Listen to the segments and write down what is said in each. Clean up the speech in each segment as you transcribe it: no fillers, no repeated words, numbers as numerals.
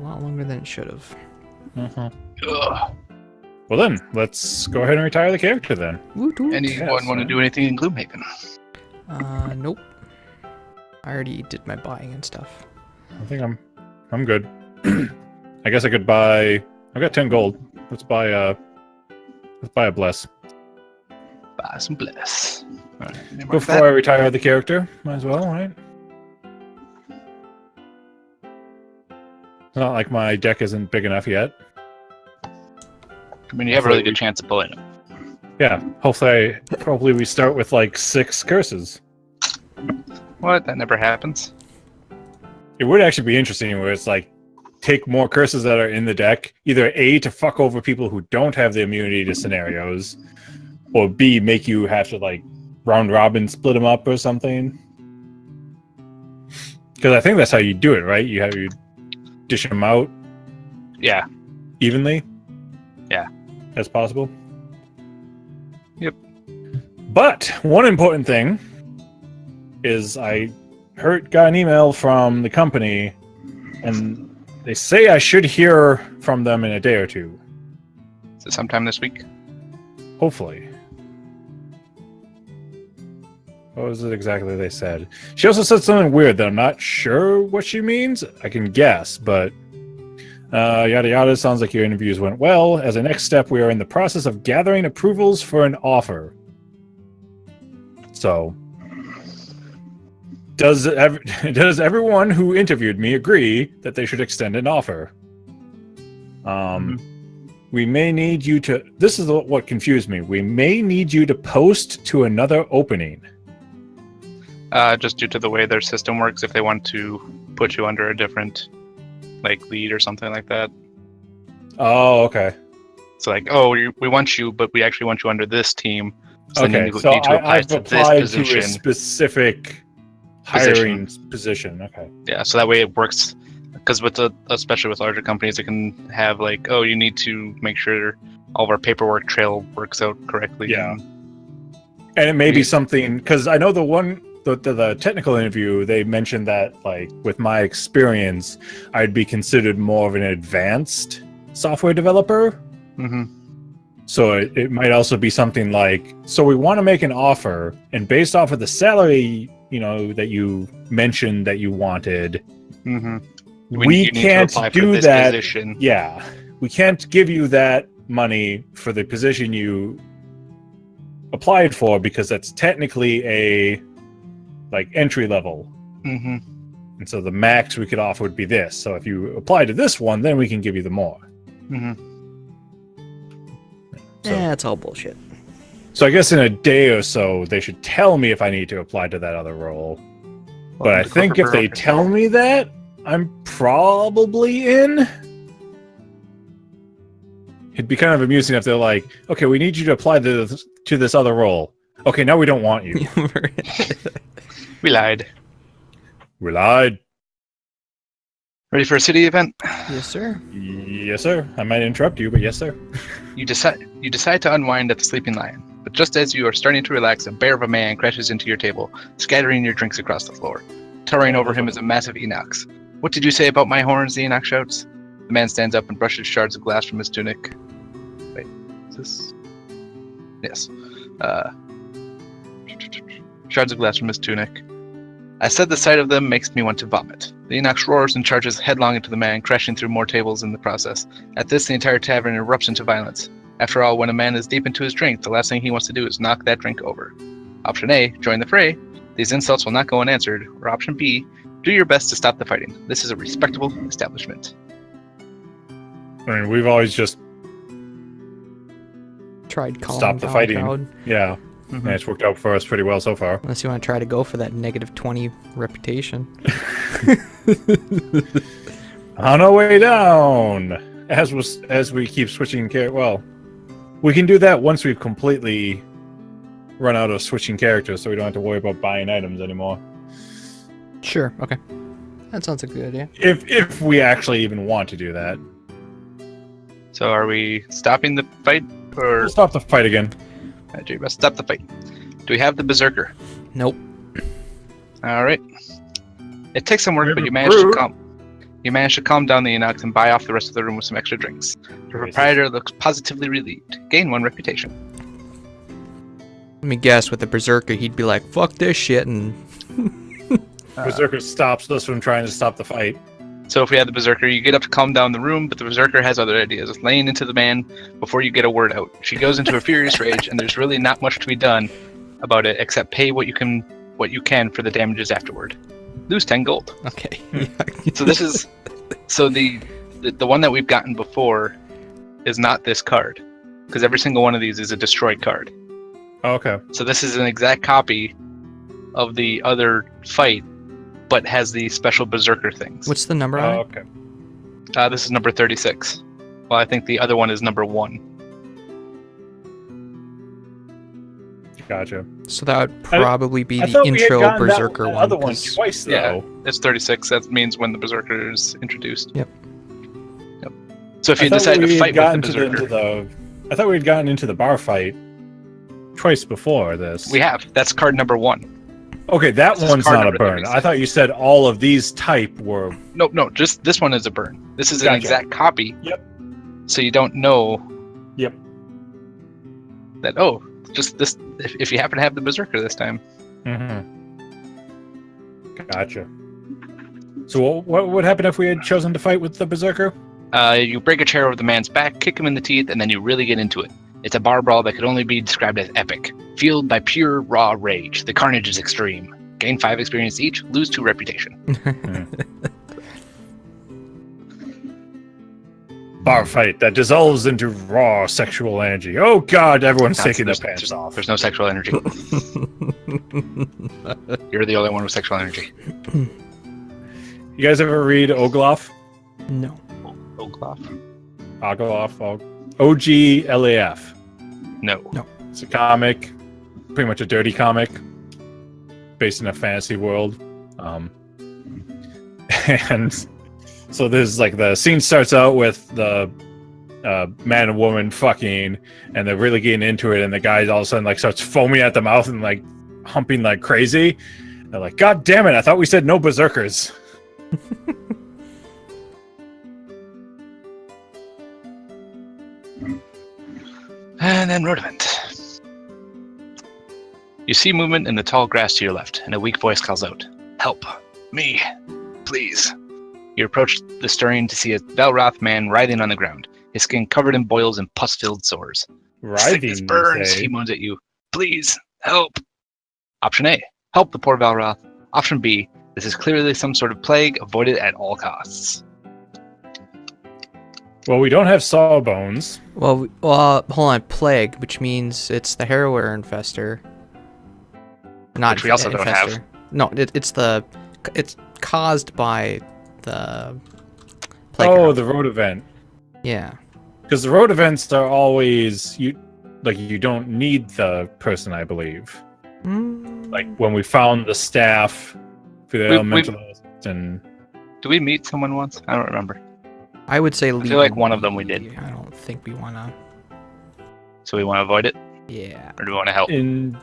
a lot longer than it should have. Ugh. Well then, let's go ahead and retire the character then. Woot woot. Anyone want to do anything in Gloomhaven? Nope. I already did my buying and stuff. I think I'm good. I guess I could buy. I've got 10 gold. Let's buy a bless. Buy some bless. All right, Before I retire the character, might as well, right? It's not like my deck isn't big enough yet. I mean, you have a really good chance of pulling it. Yeah, hopefully we start with like 6 curses. What? That never happens. It would actually be interesting where it's like, take more curses that are in the deck, either A, to fuck over people who don't have the immunity to scenarios, or B, make you have to like round robin split them up or something. Because I think that's how you do it, right? You dish them out. Yeah. Evenly. Yeah. As possible. Yep. But one important thing is I got an email from the company, and they say I should hear from them in a day or two. Is it sometime this week? Hopefully. What was it exactly they said? She also said something weird that I'm not sure what she means. I can guess, but yada yada. Sounds like your interviews went well. As a next step, we are in the process of gathering approvals for an offer. So, does everyone who interviewed me agree that they should extend an offer? We may need you to... This is what confused me. We may need you to post to another opening. Just due to the way their system works, if they want to put you under a different, like, lead or something like that. Oh, okay. So, like, oh, we want you, but we actually want you under this team. So okay, then you so need to apply I've to applied this to a position. specific hiring position. Okay. Yeah, so that way it works. Because especially with larger companies, it can have, like, oh, you need to make sure all of our paperwork trail works out correctly. Yeah. And it may be something, because I know the technical interview, they mentioned that, like, with my experience, I'd be considered more of an advanced software developer. Mm-hmm. So it might also be something like, so we want to make an offer, and based off of the salary, that you mentioned that you wanted, mm-hmm. we can't do that. Position. Yeah, we can't give you that money for the position you applied for because that's technically a entry level. Mm-hmm. And so the max we could offer would be this. So if you apply to this one, then we can give you the more. Mm-hmm. So, That's all bullshit. So I guess in a day or so, they should tell me if I need to apply to that other role. But I think if they tell me that, I'm probably in. It'd be kind of amusing if they're like, okay, we need you to apply to this other role. Okay, now we don't want you. We lied. We lied. Ready for a city event? Yes, sir. Yes, sir. I might interrupt you, but yes, sir. You decide to unwind at the Sleeping Lion, but just as you are starting to relax, a bear of a man crashes into your table, scattering your drinks across the floor. Towering over him is a massive Enox. What did you say about my horns? The Enox shouts. The man stands up and brushes shards of glass from his tunic. Wait, is this? Yes. Shards of glass from his tunic. I said the sight of them makes me want to vomit. The Enox roars and charges headlong into the man, crashing through more tables in the process. At this, the entire tavern erupts into violence. After all, when a man is deep into his drink, the last thing he wants to do is knock that drink over. Option A, join the fray. These insults will not go unanswered. Or option B, do your best to stop the fighting. This is a respectable establishment. I mean, we've always just tried calling stop the down fighting. crowd. Yeah. Mm-hmm. And it's worked out for us pretty well so far. Unless you want to try to go for that -20 reputation. On our way down, as we keep switching well, we can do that once we've completely run out of switching characters, so we don't have to worry about buying items anymore. Sure. Okay. That sounds like a good idea. If we actually even want to do that. So are we stopping the fight? Or we'll stop the fight again. Let's stop the fight. Do we have the Berserker? Nope. Alright. It takes some work, but you managed to calm. You manage to calm down the Enox and buy off the rest of the room with some extra drinks. The proprietor looks positively relieved. Gain 1 reputation. Let me guess, with the Berserker, he'd be like, fuck this shit, and... Berserker stops us from trying to stop the fight. So if we had the Berserker, you get up to calm down the room, but the Berserker has other ideas, laying into the man before you get a word out. She goes into a furious rage, and there's really not much to be done about it except pay what you can for the damages afterward. Lose 10 gold. Okay. So this is... So the one that we've gotten before is not this card, because every single one of these is a destroyed card. Oh, okay. So this is an exact copy of the other fight, but has the special Berserker things. What's the number on it? Okay. This is number 36. Well, I think the other one is number 1. Gotcha. So that would probably be I the thought we had intro gotten Berserker that one. other one 'cause- twice, though. Yeah, it's 36. That means when the Berserker is introduced. Yep. So if you I thought decide we to had fight with gotten the to Berserker, I thought we had gotten into the bar fight twice before this. we have. That's card number 1. Okay, that This is one's card not a number burn. 36. I thought you said all of these type were... No, just this one is a burn. This is an Gotcha. exact copy. Yep. So you don't know. Yep. That just this. If you happen to have the Berserker this time. Mm-hmm. Gotcha. So what would happen if we had chosen to fight with the Berserker? You break a chair over the man's back, kick him in the teeth, and then you really get into it. It's a bar brawl that could only be described as epic. Fueled by pure, raw rage. The carnage is extreme. Gain 5 experience each, lose 2 reputation. Bar fight that dissolves into raw sexual energy. Oh god, everyone's taking their pants off. There's no sexual energy. You're the only one with sexual energy. You guys ever read Oglaf? No. Oglaf? Oglaf? O-G-L-A-F. No. It's a comic, pretty much a dirty comic, based in a fantasy world. And so there's like the scene starts out with the man and woman fucking, and they're really getting into it, and the guy all of a sudden like starts foaming at the mouth and like humping like crazy. They're like, God damn it, I thought we said no berserkers. And then Rodiment. You see movement in the tall grass to your left, and a weak voice calls out, "Help! Me! Please!" You approach the stirring to see a Valroth man writhing on the ground, his skin covered in boils and pus-filled sores. "Sickness Writhing, burns," you he say? moans at you. "Please, help!" Option A, help the poor Valroth. Option B, this is clearly some sort of plague, avoid it at all costs. Well, we don't have sawbones. Well, hold on. Plague, which means it's the harrower infester. Not Which we also don't have. infester. No, it's caused by the plague. Oh, the road event. Yeah. Because the road events are always you don't need the person, I believe. Like when we found the staff for the elementalist, and Did we meet someone once? I don't remember. I would say I feel like one of them we did. I don't think we want to. So we want to avoid it? Yeah. Or do we want to help? in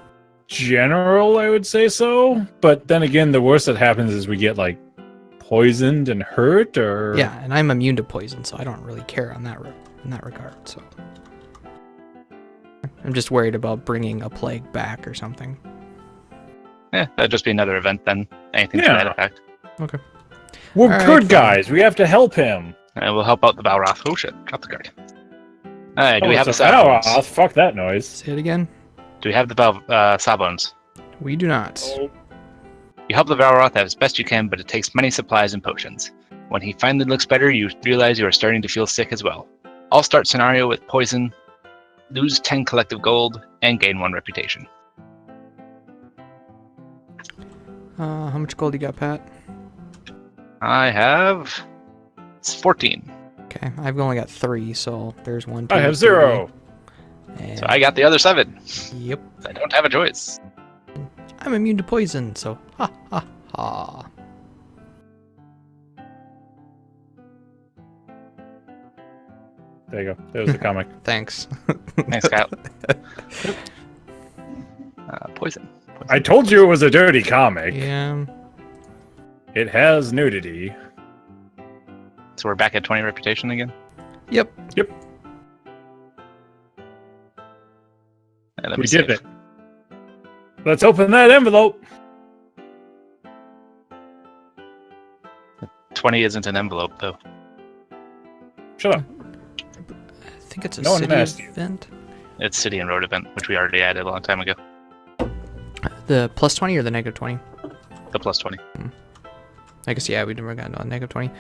general, I would say so. But then again, the worst that happens is we get like poisoned and hurt, or Yeah, and I'm immune to poison, so I don't really care in that regard. So I'm just worried about bringing a plague back or something. Yeah, that'd just be another event then. Anything to Yeah. that effect. Okay. we're All right, good fine. guys. We have to help him. And we'll help out the Balroth. Oh shit, drop the card. Alright, do Oh, we have the it's a Valroth. Sawbones? Fuck that noise. Say it again. Do we have the Sawbones? We do not. You help the Valroth as best you can, but it takes many supplies and potions. When he finally looks better, you realize you are starting to feel sick as well. I'll start scenario with poison, lose 10 collective gold, and gain 1 reputation. How much gold you got, Pat? I have 14. Okay, I've only got 3, so there's 1. I 2, have 3, 0. And So I got the other 7. Yep. I don't have a choice. I'm immune to poison, so ha ha ha. There you go. There's the comic. Thanks. Thanks, Kyle. Poison. I told you it was a dirty comic. Yeah. It has nudity. So we're back at 20 reputation again. Yep. And let We me did save. it. Let's open that envelope. 20 isn't an envelope, though. Shut up. I think it's a No one city asked you. event. It's city and road event, which we already added a long time ago. The plus 20 or the negative 20? The plus 20. I guess, yeah, we never got to negative 20.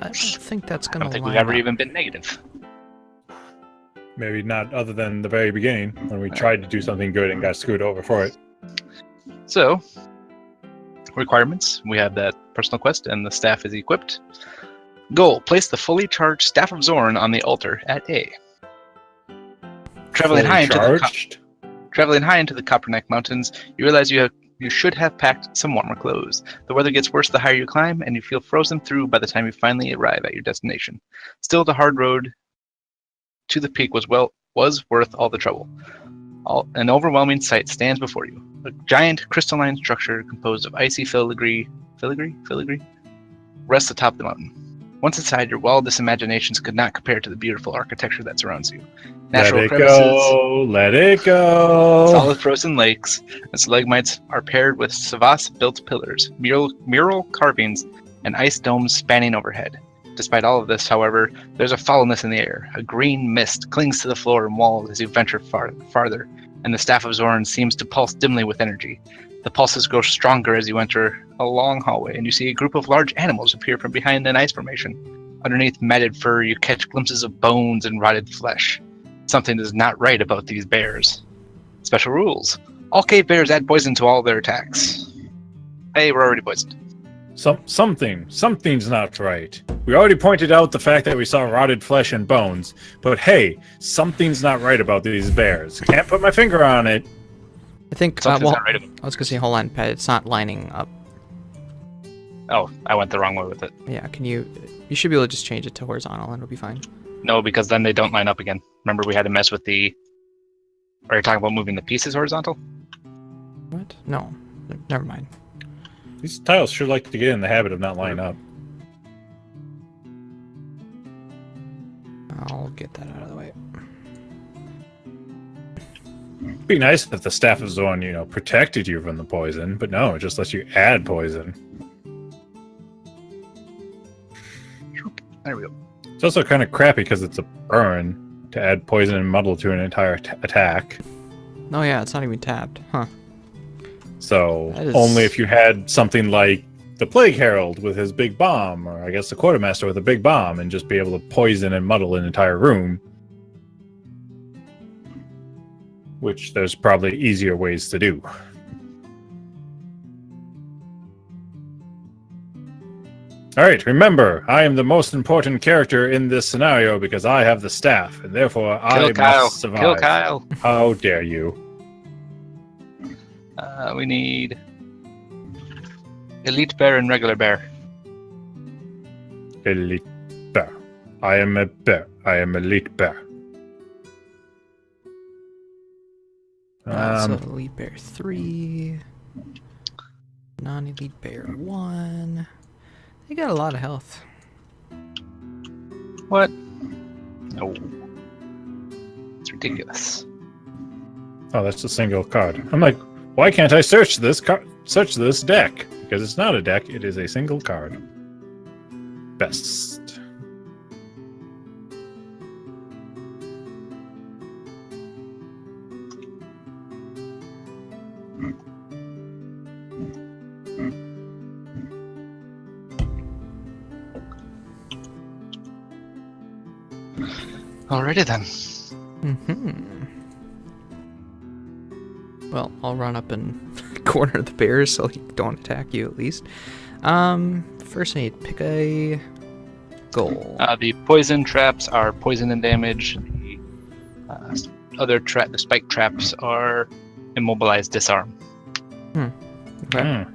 I don't think that's I going to don't think line we've ever up. even been negative. Maybe not other than the very beginning when we tried to do something good and got screwed over for it. So, requirements. We have that personal quest, and the staff is equipped. Goal: place the fully charged Staff of Xorn on the altar at A. Traveling high into the Copperneck Mountains, you realize you should have packed some warmer clothes. The weather gets worse the higher you climb, and you feel frozen through by the time you finally arrive at your destination. Still, the hard road to the peak was worth all the trouble. An overwhelming sight stands before you. A giant crystalline structure composed of icy filigree rests atop the mountain. Once inside, your wildest imaginations could not compare to the beautiful architecture that surrounds you. Natural crevices, Let it go. solid frozen lakes, and stalagmites are paired with Savas-built pillars, mural carvings, and ice domes spanning overhead. Despite all of this, however, there's a foulness in the air. A green mist clings to the floor and walls as you venture farther, and the Staff of Xorn seems to pulse dimly with energy. The pulses grow stronger as you enter a long hallway, and you see a group of large animals appear from behind an ice formation. Underneath matted fur, you catch glimpses of bones and rotted flesh. Something is not right about these bears. Special rules. All cave bears add poison to all their attacks. Hey, we're already poisoned. Something's not right. We already pointed out the fact that we saw rotted flesh and bones, but hey, something's not right about these bears. Can't put my finger on it. I think, Something's not right about I was going to say, hold on, Pat, it's not lining up. Oh, I went the wrong way with it. Yeah, you should be able to just change it to horizontal and it'll be fine. No, because then they don't line up again. Remember we had to mess with the... Are you talking about moving the pieces horizontal? What? No, never mind. These tiles sure like to get in the habit of not lining up. I'll get that out of the way. It'd be nice if the Staff of Xorn, protected you from the poison, but no, it just lets you add poison. There we go. It's also kind of crappy because it's a burn to add poison and muddle to an entire attack. Oh yeah, it's not even tapped. Huh. So That is- only if you had something like the Plague Herald with his big bomb, or I guess the Quartermaster with a big bomb, and just be able to poison and muddle an entire room. Which there's probably easier ways to do. Alright, remember, I am the most important character in this scenario because I have the staff, and therefore I must survive. Kill Kyle! How dare you? We need... Elite Bear and Regular Bear. Elite bear. I am a bear. I am elite bear. So Elite Bear 3. Non-Elite Bear 1. They got a lot of health. What? No. It's ridiculous. Oh, that's a single card. I'm like, why can't I search this deck? Because it's not a deck, it is a single card. Best. Alrighty then. Well, I'll run up and corner the bears so he don't attack you at least. First I need to pick a goal. The poison traps are poison and damage. The spike traps are immobilize, disarm. Okay.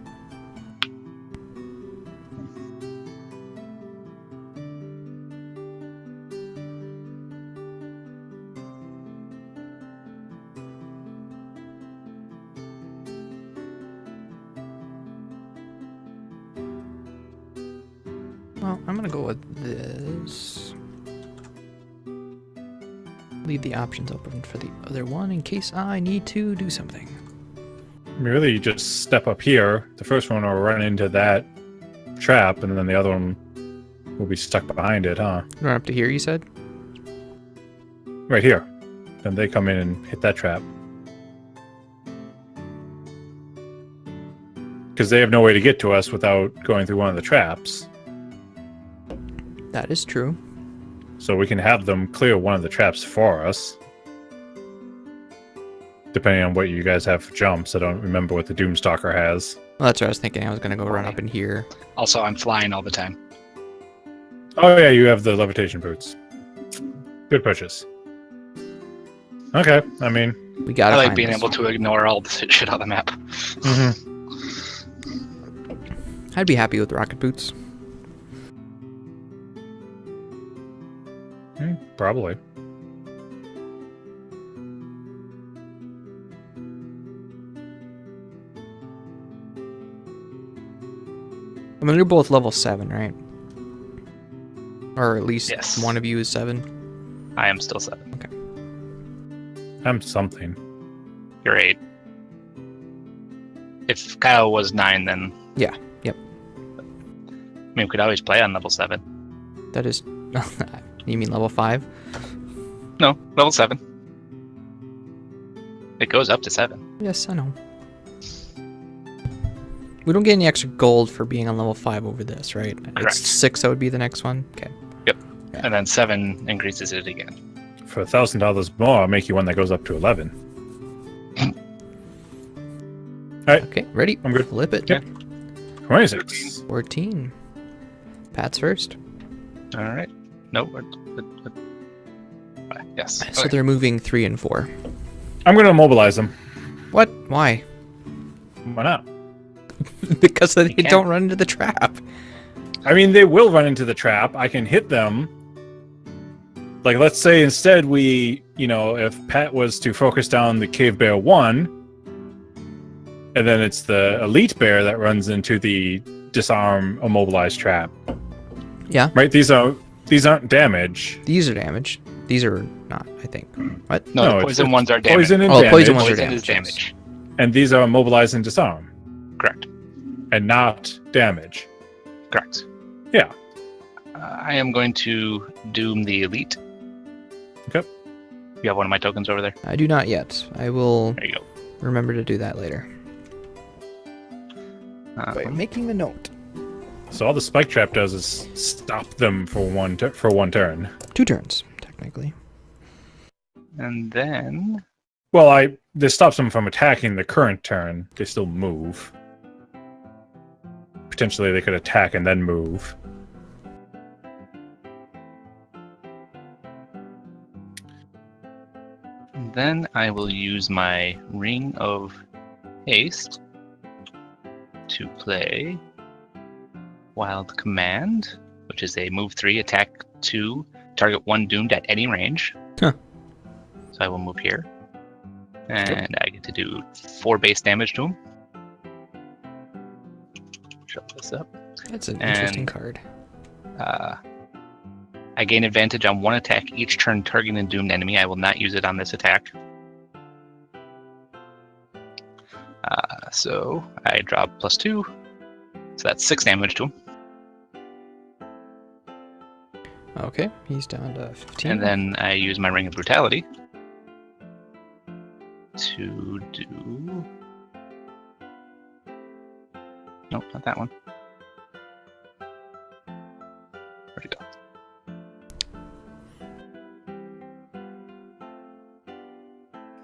Well, I'm gonna go with this. Leave the options open for the other one in case I need to do something. I mean, really, you just step up here. The first one will run into that trap, and then the other one will be stuck behind it, huh? Run up to here, you said? Right here. Then they come in and hit that trap. Because they have no way to get to us without going through one of the traps. That is true. So we can have them clear one of the traps for us. Depending on what you guys have for jumps. I don't remember what the Doomstalker has. Well, that's what I was thinking. I was gonna go run up in here. Also, I'm flying all the time. Oh yeah, you have the levitation boots. Good purchase. Okay, I mean... We gotta I like find being this able one. to ignore all the shit on the map. Mm-hmm. I'd be happy with rocket boots. Probably. I mean, you're both level 7, right? Or at least Yes. one of you is 7. I am still 7. I'm something. You're 8. If Kyle was 9, then... Yeah, yep. I mean, we could always play on level 7. That is... You mean level 5? No, level 7. It goes up to 7. Yes, I know. We don't get any extra gold for being on level 5 over this, right? Correct. It's 6 that would be the next one? Okay. Yeah. And then 7 increases it again. For $1,000 more, I'll make you one that goes up to 11. Okay, ready? I'm good. Flip it. Yeah. 26. 14. Pat's first. Alright. No. Yes. So Okay. they're moving 3 and 4. I'm going to immobilize them. What? Why? Why not? Because they can't. don't run into the trap. I mean, they will run into the trap. I can hit them. Like, let's say instead we, if Pat was to focus down the Cave Bear 1, and then it's the Elite Bear that runs into the disarm immobilized trap. Yeah. Right? These aren't damage. These are damage. These are not, I think. What? No, the it's poison ones are damage. Poison and Oh, damage. poison ones are Poison is damage, damage. And these are immobilized and disarm. Correct. And not damage. Correct. Yeah. I am going to doom the elite. Okay. You have one of my tokens over there? I do not yet. I will There you go. remember to do that later. By making the note. So all the spike trap does is stop them for one turn. 2 turns, technically. And then... Well, this stops them from attacking the current turn. They still move. Potentially they could attack and then move. Then I will use my Ring of Haste to play Wild Command, which is a move 3, attack 2, target 1 doomed at any range. Huh. So I will move here. And I get to do 4 base damage to him. Shut this up. That's an interesting And- card. I gain advantage on 1 attack each turn targeting a doomed enemy. I will not use it on this attack. So I draw +2. So that's 6 damage to him. Okay, he's down to 15. And then I use my Ring of Brutality to do... Nope, not that one. Where'd it go?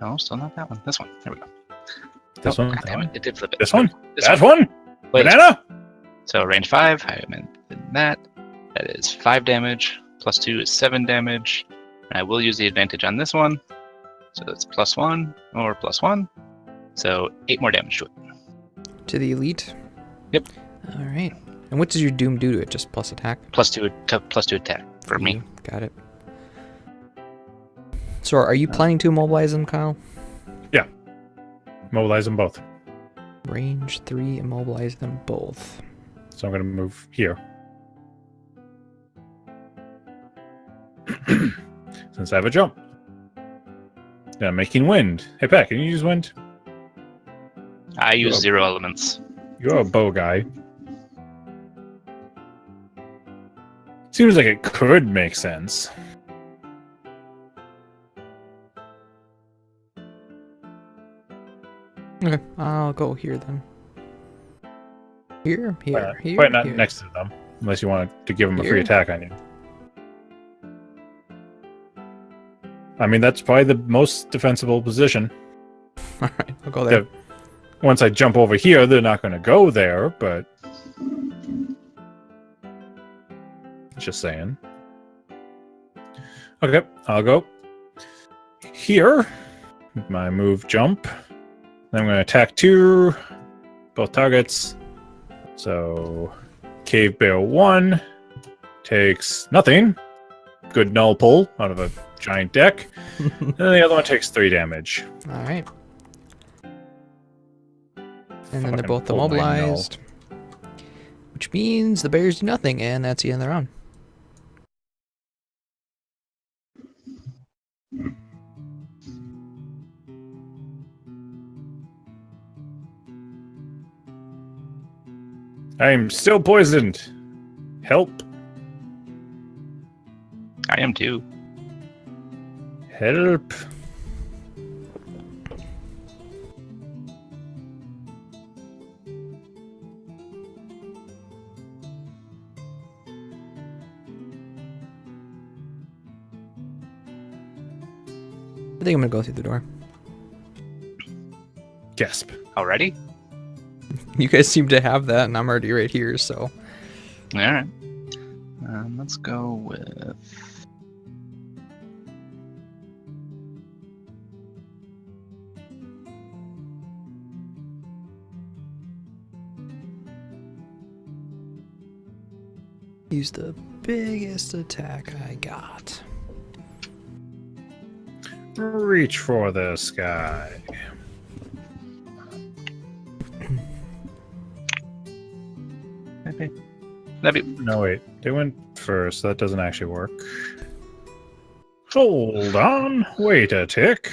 No, still not that one. This one. There we go. This Oh, one? God damn it. It did flip it. This one? This That one? Wait. Banana? So range 5, I am in that. That is 5 damage. +2 is 7 damage. And I will use the advantage on this one. So that's +1 or +1. So 8 more damage to it. To the elite? Yep. Alright. And what does your Doom do to it? Just plus attack? +2 attack for me. Got it. So are you planning to immobilize them, Kyle? Mobilize them both. Range 3, immobilize them both. So I'm going to move here. Since I have a jump. Yeah, I'm making wind. Hey, Pat, can you use wind? I use 0 elements. You're a bow guy. Seems like it could make sense. Okay, I'll go here then. Here, here. Probably not here. next to them, unless you wanted to give them a free Here? attack on you. I mean, that's probably the most defensible position. Alright, I'll go there. Once I jump over here, they're not going to go there, but... Just saying. Okay, I'll go here. My move jump. Then I'm going to attack 2. Both targets. So, Cave Bear 1 takes nothing. Good null pull out of a giant deck. And then the other one takes 3 damage. Alright. And then they're Fucking both pull my null. immobilized. Which means the bears do nothing, and that's the end of the round. I'm still poisoned. Help. I am too. Help. I think I'm gonna go through the door. Gasp. Already? You guys seem to have that, and I'm already right here, so... Alright. Let's go with... Use the biggest attack I got. Reach for this guy. Maybe. No, wait. They went first. That doesn't actually work. Hold on. Wait a tick.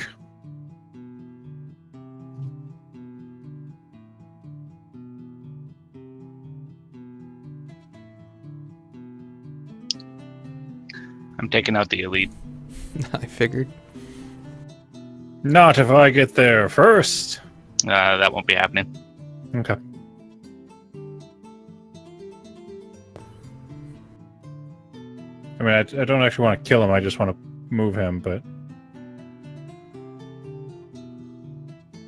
I'm taking out the elite. I figured. Not if I get there first. That won't be happening. Okay. I mean, I don't actually want to kill him. I just want to move him, but...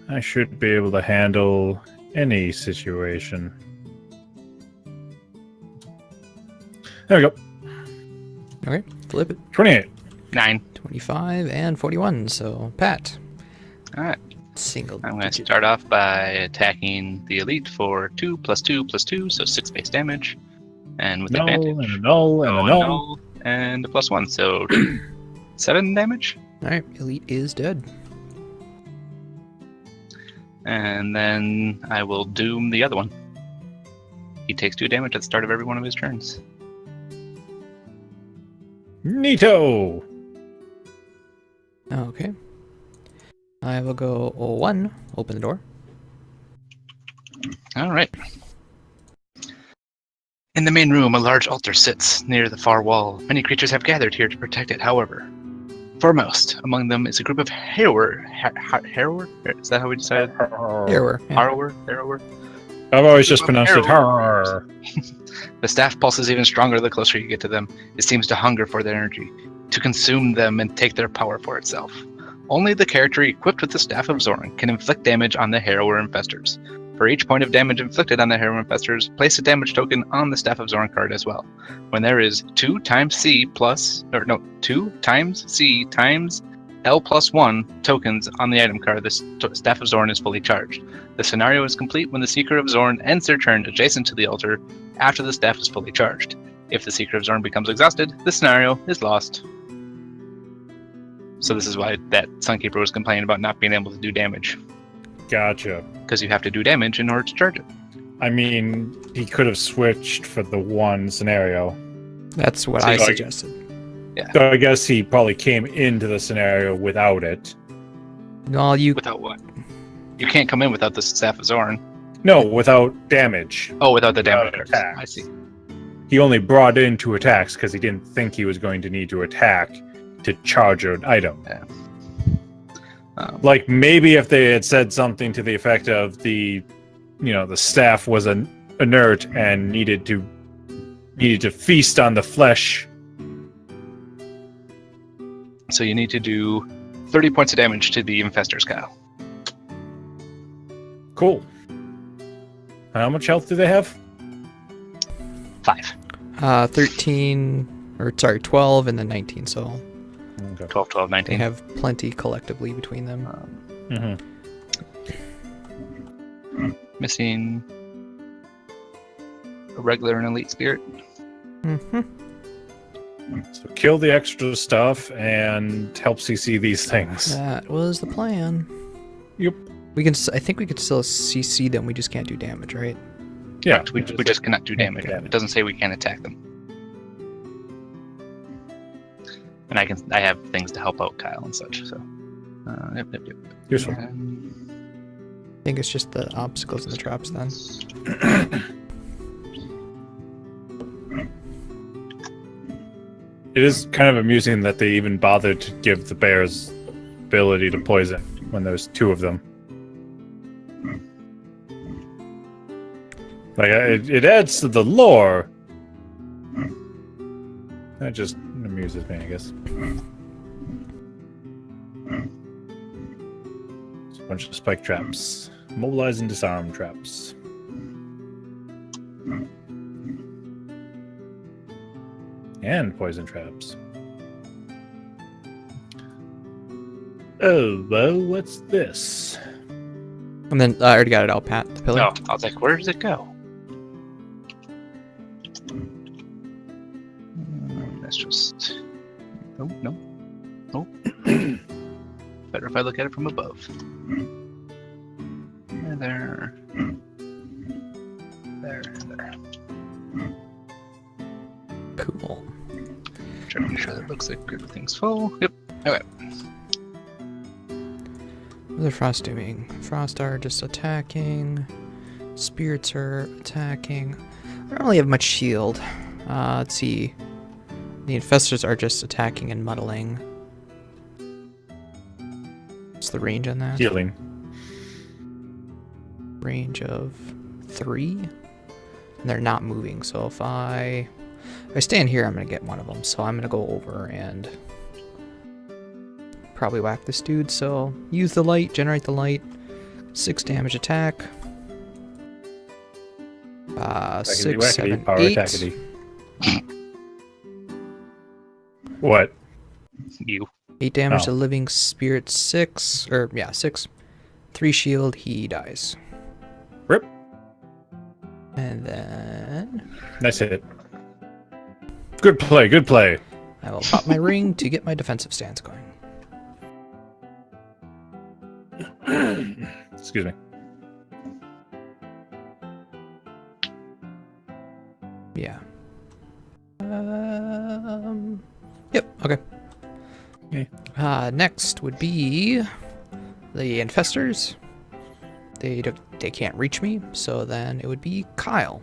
I should be able to handle any situation. There we go. Okay, flip it. 28. 9. 25 and 41, so Pat. Alright. Single I'm going to digit. start off by attacking the elite for 2 + 2 + 2, so 6 base damage. And with Null, advantage. and a null, and a Oh, null. and a +1, so 7 damage. Alright, Elite is dead. And then I will doom the other one. He takes 2 damage at the start of every one of his turns. Neato! Okay. I will go 1, open the door. Alright. In the main room, a large altar sits near the far wall. Many creatures have gathered here to protect it, however. Foremost among them is a group of harrower. Harrower? Is that how we decided? Here we're. Harrower? I've always just pronounced it har. The staff pulses even stronger the closer you get to them. It seems to hunger for their energy, to consume them and take their power for itself. Only the character equipped with the Staff of Xorn can inflict damage on the Harrower Infestors. For each point of damage inflicted on the Harrower Infestors, place a damage token on the Staff of Xorn card as well. When there is 2 times C times L plus 1 tokens on the item card, the Staff of Xorn is fully charged. The scenario is complete when the Seeker of Xorn ends their turn adjacent to the altar after the staff is fully charged. If the Seeker of Xorn becomes exhausted, the scenario is lost. So this is why that Sunkeeper was complaining about not being able to do damage. Gotcha. Because you have to do damage in order to charge it. I mean, he could have switched for the one scenario. That's what So I like- suggested. So I guess he probably came into the scenario without it. No, you. Without what? You can't come in without the Staff of Xorn. No, without damage. Oh, without the Without damage. attacks. I see. He only brought in 2 attacks because he didn't think he was going to need to attack to charge an item. Yeah. Like maybe if they had said something to the effect of the staff was inert and needed to feast on the flesh. So you need to do 30 points of damage to the infestors, Kyle. Cool. How much health do they have? 5. 12 and then 19, so Okay. 12, 12, they 19. have plenty collectively between them. Missing a regular and elite spirit. So kill the extra stuff and help CC these things. That was the plan. Yep. I think we could still CC them, we just can't do damage, right? Yeah. We just cannot do damage. damage. It doesn't say we can't attack them. And I have things to help out Kyle and such. So, yep. Useful. I think it's just the obstacles and the traps then. It is kind of amusing that they even bothered to give the bears ability to poison when there's 2 of them. Like it adds to the lore. That just amuses me, I guess. It's a bunch of spike traps. Mobilize and disarm traps. And poison traps. Oh, well, what's this? And then I already got it out, Pat. The pillar. No, I was like, where does it go? That's just... Oh, no. Oh. Better if I look at it from above. There. There. Cool. Trying to make sure that looks like everything's full. Yep. Okay. What are Frost doing? Frost are just attacking. Spirits are attacking. I don't really have much shield. Let's see. The infestors are just attacking and muddling. What's the range on that? Healing. Range of 3. And they're not moving, so if I stand here, I'm gonna get one of them. So I'm gonna go over and probably whack this dude. So use the light, generate the light. 6 damage attack. 6, 7, 8. What? You. 8 damage Oh. to living spirit. 6. 3 shield. He dies. Rip. And then Nice hit. Good play, good play. I will pop my ring to get my defensive stance going. Excuse me. Yeah. Yep. Okay. Okay. Next would be the infestors. They can't reach me, so then it would be Kyle.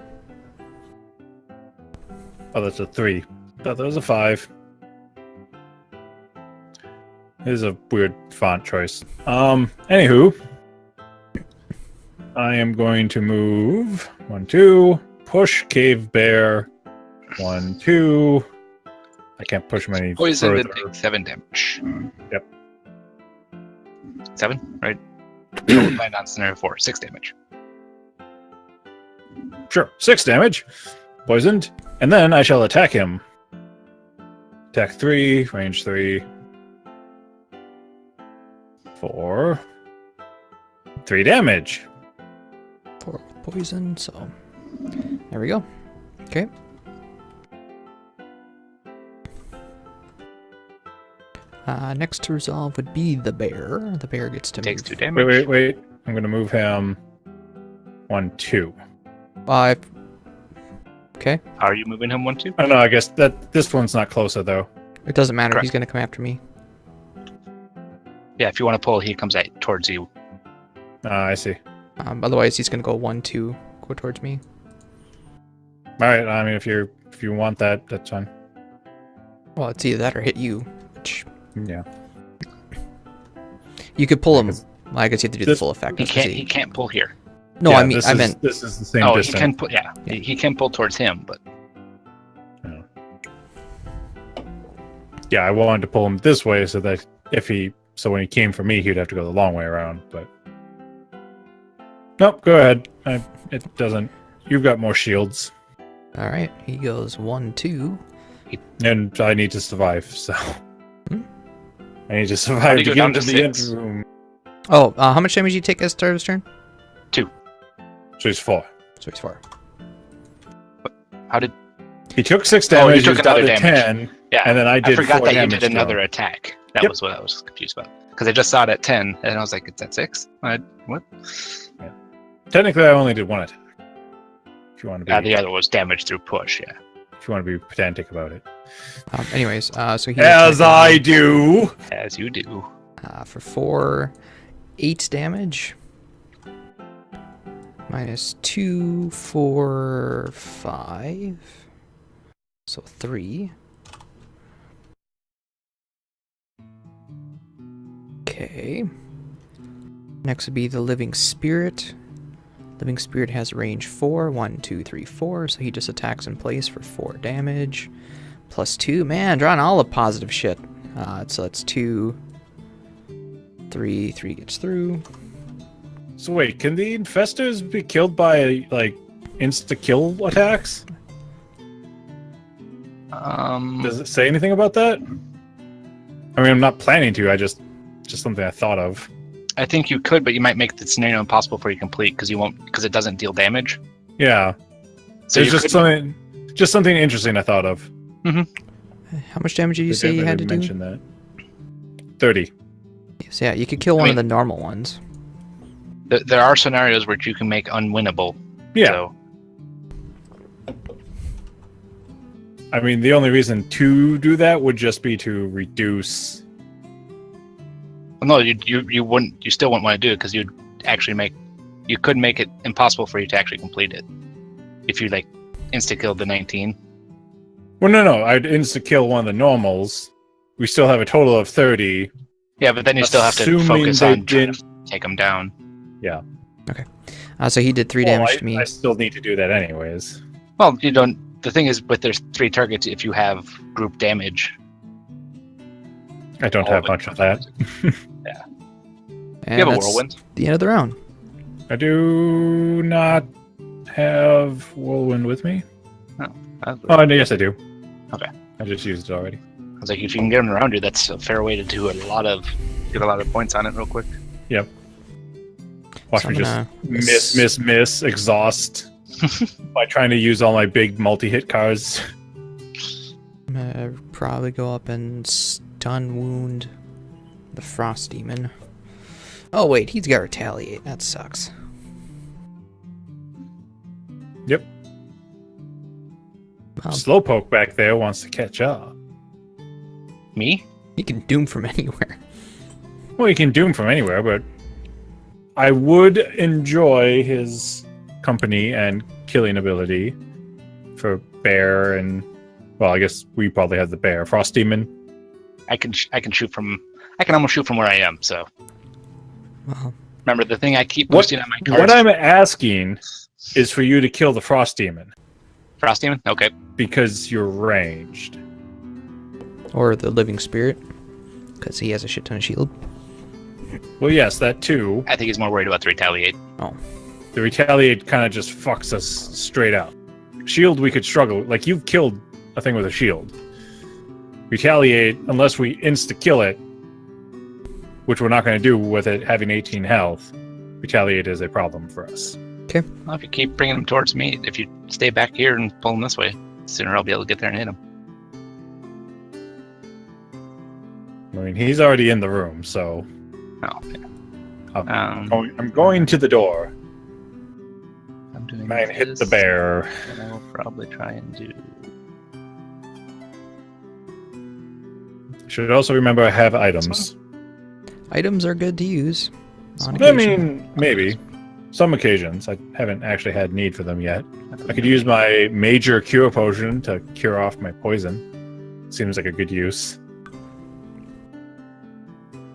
Oh, that's a 3. Thought that was a 5. This is a weird font choice. Anywho, I am going to move 1, 2, push cave bear 1, 2. I can't push him any Poison further. then take 7 damage. Yep. 7, right? We'll land on scenario 4, 6 damage. Sure, 6 damage. Poisoned. And then I shall attack him. Attack 3, range 3. 4. 3 damage. 4 with poison, so there we go. Okay. Next to resolve would be the bear. The bear gets to Takes move. 2 damage. Wait. I'm going to move him 1, 2. 5. Okay. Are you moving him 1, 2? I don't know, I guess that this one's not closer, though. It doesn't matter. Correct. He's going to come after me. Yeah, if you want to pull, he comes towards you. I see. Otherwise, he's going to go 1, 2, go towards me. All right. I mean, if you want that, that's fine. Well, it's either that or hit you. Which Yeah. you could pull him. Because Well, I guess you have to do the full effect. He can't pull here. No, Yeah, I mean, I meant. this is the same Oh, distance. he can pull. Yeah, he can pull towards him, but Yeah, I wanted to pull him this way so that when he came for me, he'd have to go the long way around. But nope, go ahead. It doesn't. You've got more shields, All right, he goes 1, 2. and I need to survive. So Hmm? I need to How survive do you to go get down into to the end 6? room. Oh, how much damage did you take at the start of his turn? 2. So he's 4. So he's 4. How did? He took 6 Oh, damage. you took he's down another to damage. 10, Yeah, and then I did. forgot 4 that you damage did to him. another attack. That Yep. was what I was confused about. Because I just saw it at 10, and I was like, it's at 6? What? Technically, I only did 1 attack. If you want to be, The other was damage through push, yeah. if you want to be pedantic about it, Anyways, so he as attacked I me, do. As you do. for 4, 8 damage. Minus 2, 4, 5. So 3. Okay. Next would be the Living Spirit. Living Spirit has range 4. 1, 2, 3, 4. So he just attacks in place for 4 damage. Plus 2. Man, drawing all the positive shit. So that's 2. 3. 3 gets through. So wait, can the infestors be killed by like insta-kill attacks? Does it say anything about that? I mean, I'm not planning to. Just something I thought of. I think you could, but you might make the scenario impossible for you to complete because it doesn't deal damage. Yeah. So It's you just something interesting I thought of. How much damage did you say you had to do? mention that. 30. So yeah, you could kill one of the normal ones. There are scenarios where you can make unwinnable. Yeah. So, I mean, the only reason to do that would just be to reduce. well, no, you wouldn't. You still wouldn't want to do it because you'd actually you could make it impossible for you to actually complete it if you like insta-killed the 19. Well, no. I'd insta-kill one of the normals. We still have a total of 30. Yeah, but then you still have to Assuming focus they on trying didn't- to take them down. Yeah. So he did 3 damage to me. I still need to do that anyways. Well, you don't. The thing is, with there's 3 targets, if you have group damage, I don't all have of it much of comes that. And you have a that's whirlwind. the end of the round. I do not have Whirlwind with me. Oh, yes, I do. Okay. I just used it already. I was like, if you can get them around you, that's a fair way to do get a lot of points on it real quick. Yep. Watch So me I'm just gonna miss, exhaust by trying to use all my big multi-hit cards. I'm gonna probably go up and stun wound the Frost Demon. Oh wait, he's got Retaliate. That sucks. Yep. Well, Slowpoke back there wants to catch up. Me? he can Doom from anywhere. Well, you can Doom from anywhere, but I would enjoy his company and killing ability for Bear and, well, I guess we probably have the Bear. Frost Demon. I can shoot from. I can almost shoot from where I am. So Well, remember the thing I keep boosting on my cards. What I'm asking is for you to kill the Frost Demon Frost Demon. Okay. because you're ranged. or the Living Spirit, because he has a shit ton of shield. Well, yes, that too. I think he's more worried about the retaliate. Oh, The Retaliate kind of just fucks us straight up. Shield, we could struggle. Like, you've killed a thing with a shield. Retaliate, unless we insta-kill it, which we're not going to do with it having 18 health, Retaliate is a problem for us. Well, if you keep bringing him towards me, if you stay back here and pull him this way, sooner I'll be able to get there and hit him. I mean, he's already in the room, so Oh, yeah. I'm going to the door. I'm doing Man, hit the this, bear. and I will probably try and do. Should also remember I have items. Items are good to use. On I occasion. mean, maybe. Some occasions. I haven't actually had need for them yet. I could use my major cure potion to cure off my poison. Seems like a good use.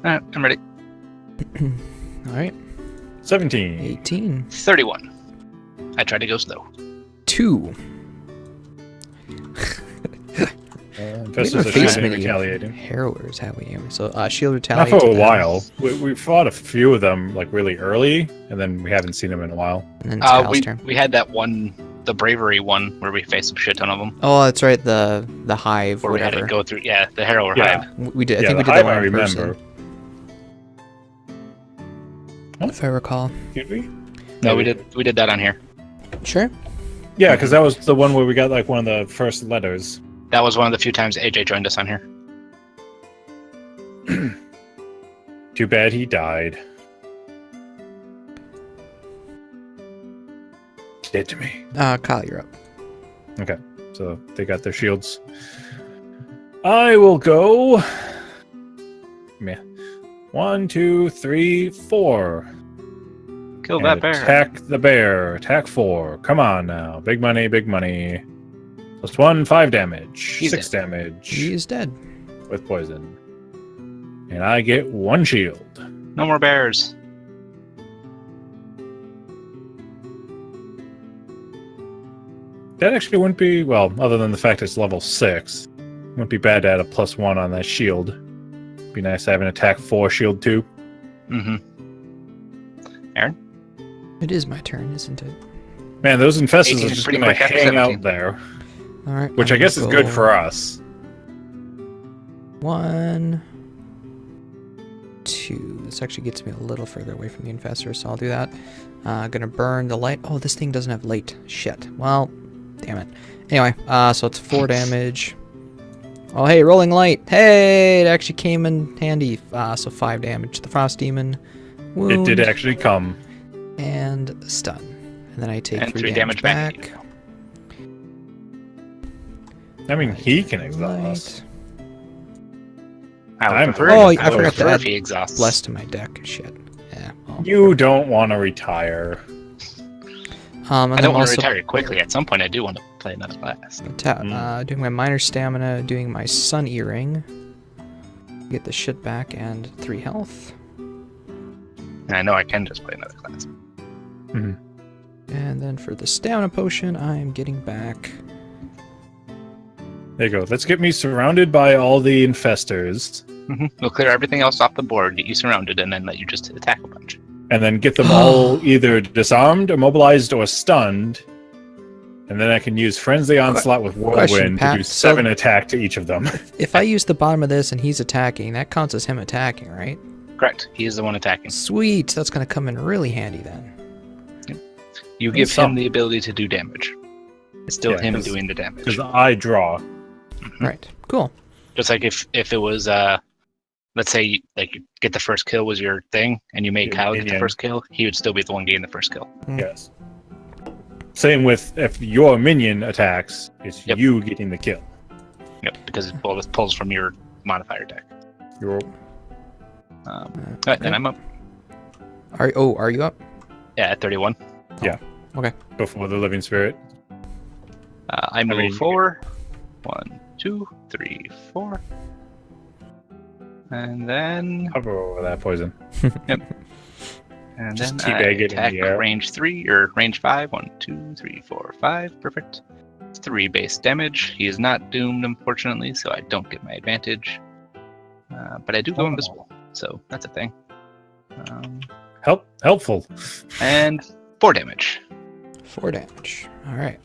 Alright, I'm ready. All right. 17. 18. 31. I tried to go slow. 2. Infestors are face shooting and many retaliating. harrowers, have we? So shield Not retaliate. for to a them, while. We fought a few of them like really early, and then we haven't seen them in a while. And then it's Kyle's turn. We had that one, the bravery one, where we faced a shit ton of them. Oh, that's right. The hive, Where we had whatever. to go through, the harrower Yeah. hive. We did. I Yeah, think we the did that hive one I in remember. person, if I recall. Did we? No, we did that on here. Sure. Yeah, because that was the one where we got like one of the first letters. That was one of the few times AJ joined us on here. Too bad he died. Dead to me. Kyle, you're up. Okay, so they got their shields. I will go. Yeah. 1, 2, 3, 4. Kill And that bear. Attack the bear. Attack 4. Come on now. Big money, big money. +1, 5 damage. He's 6 dead. damage. He is dead. With poison. And I get 1 shield. No more bears. That actually wouldn't be, well, other than the fact it's level 6. Wouldn't be bad to add a +1 on that shield. Be nice to have an attack 4 shield too. Mm-hmm. It is my turn, isn't it? Man, those infestors 18 are is just pretty gonna quick after hang 17. out there. All right. Which I guess is good for us. 1, 2. This actually gets me a little further away from the infestor, so I'll do that. Gonna burn the light. Oh, this thing doesn't have light. Shit. Well, damn it. Anyway, so it's 4 damage. Oh, hey, rolling light. Hey, it actually came in handy. So 5 damage. The frost demon. Wound, It did actually come. and stun. And then I take And 3 3 damage damage back. I mean, he can exhaust. Light. I'm Oh, I I forgot to add he exhausts. bless to my deck. Shit. Yeah. Well. You don't want to retire. And I I'm don't want to also retire quickly. At some point, I do want to play another class. doing my minor stamina, doing my sun earring. Get the shit back and 3 health. And I know I can just play another class. Mhm. And then for the stamina potion, I'm getting back. There you go. Let's get me surrounded by all the infestors. Mm-hmm. We'll clear everything else off the board, get you surrounded, and then let you just attack a bunch. And then get them all either disarmed, immobilized, or stunned. And then I can use Frenzy Onslaught with Whirlwind to Pat. do 7 attack to each of them. If I use the bottom of this and he's attacking, that counts as him attacking, right? Correct. He is the one attacking. Sweet. That's going to come in really handy then. You give some. him the ability to do damage. It's still Yeah, him 'cause- doing the damage. Because I draw. Right. Cool. Just like if it was, let's say, like, you get the first kill was your thing, and you made Your Kyle get the minion. first kill, he would still be the one getting the first kill. Yes. Same with if your minion attacks, it's Yep. you getting the kill. Yep, because it pulls from your modifier deck. You're Alright, then I'm up. Are you up? Yeah, at 31. before the living spirit. I move mean, 4. 1, 2, 3, 4. And then Hover over that poison. Just then I teabag it in attack the air. range 3 or range 5. 1, 2, 3, 4, 5. Perfect. It's 3 base damage. He is not doomed, unfortunately, so I don't get my advantage. But I do go invisible, so that's a thing. Helpful. And 4 damage. 4 damage. All right.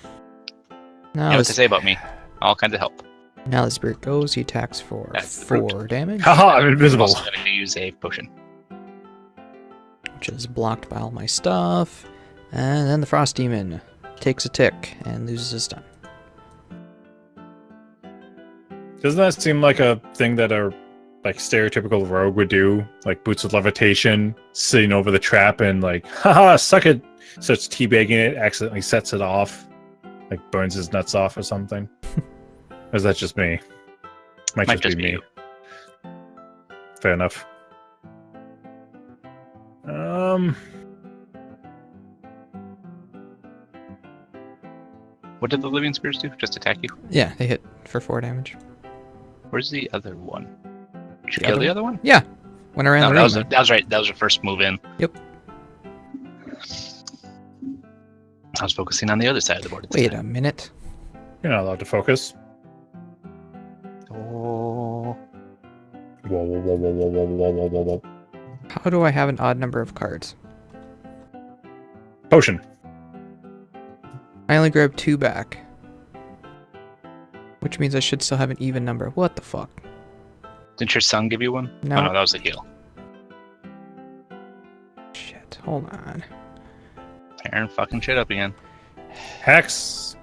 You Now know what to say about me. All kinds of help. Now the spirit goes. He attacks for That's the 4 damage, Haha, I'm I'm invisible. also going to use a potion. which is blocked by all my stuff. And then the frost demon takes a tick and loses his stun. Doesn't that seem like a thing that a like stereotypical rogue would do? Like boots with levitation, sitting over the trap and like, haha, suck it. Starts teabagging it, accidentally sets it off. Like burns his nuts off or something. Or is that just me? Might just be me. you. Fair enough. What did the living spirits do? Just attack you? Yeah, they hit for 4 damage. Where's the other one? Did you The kill other the one? other one? Yeah. When I ran No, the that ring. was, man. that was right. That was your first move in. Yep. I was focusing on the other side of the board. Wait a minute. You're not allowed to focus. Oh. Whoa, whoa, whoa, whoa, whoa, whoa, whoa, whoa, whoa, whoa. How do I have an odd number of cards? Potion. I only grabbed 2 back. Which means I should still have an even number. What the fuck? Didn't your son give you one? No. Oh, no, that was a heal. Shit. Hold on. Tearing fucking shit up again. Hex.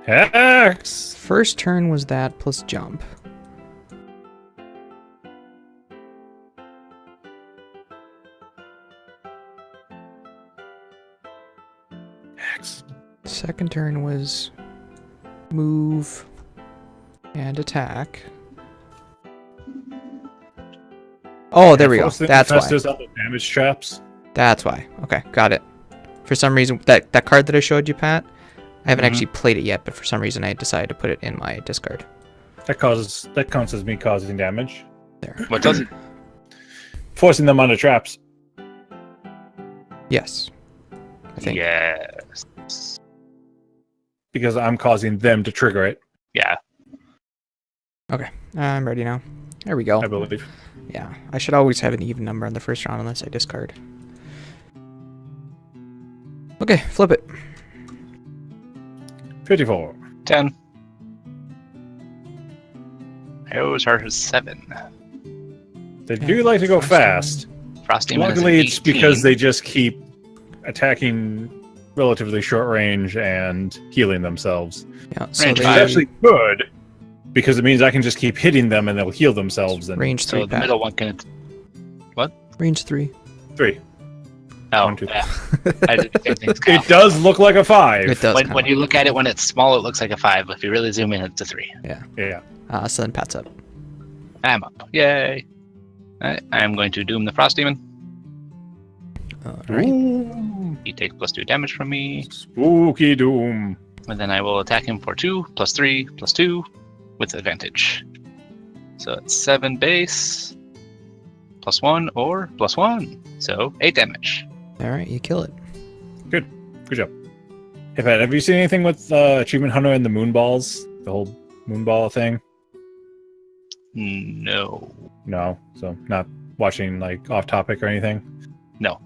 Hex. First turn was that plus jump. Hex. Second turn was move and attack. Oh, there we go. That's why. There's other damage traps. That's why. Okay, got it. For some reason, that card that I showed you, Pat, I haven't Mhm. actually played it yet, but for some reason I decided to put it in my discard. That counts as me causing damage. There. What does it? Forcing them onto traps. Yes. I think. Yes. Because I'm causing them to trigger it, Yeah. I'm ready now. There we go. I believe. Yeah, I should always have an even number on the first round unless I discard. Okay, flip it. 54. 10. Those are 7. They do like to go fast. Frost Demon is Luckily, an it's 18. because they just keep attacking relatively short range and healing themselves. Yeah, so Range Which they is actually good, because it means I can just keep hitting them and they'll heal themselves. And range 3. So the Pat. middle one can. Range 3. 3. Oh, 1, 2. yeah. I did the same thing as Kyle. It does look like a 5. It does. When you look at it when it's small, it looks like a 5. But if you really zoom in, it's a 3. Yeah. So then Pat's up. I'm up. Yay. Alright, I'm going to doom the Frost Demon. Alright. Ooh, He takes +2 damage from me. spooky doom. And then I will attack him for 2, +3, +2, with advantage. So it's 7 base, +1, or +1. So 8 damage. Alright, you kill it. Good job. Hey, Pat, have you seen anything with Achievement Hunter and the Moonballs? The whole Moonball thing? No. No, so not watching like off topic or anything. No.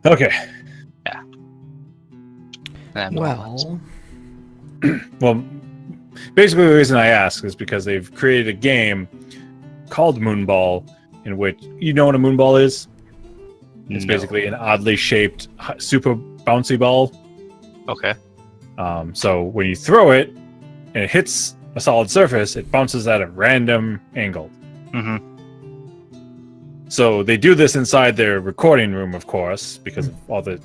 Okay. Well, Well, basically the reason I ask is because they've created a game called Moonball, in which you know what a moonball is. It's No. basically an oddly shaped, super bouncy ball. Okay. So when you throw it and it hits a solid surface, it bounces at a random angle. Mm-hmm. So they do this inside their recording room, of course, because of all the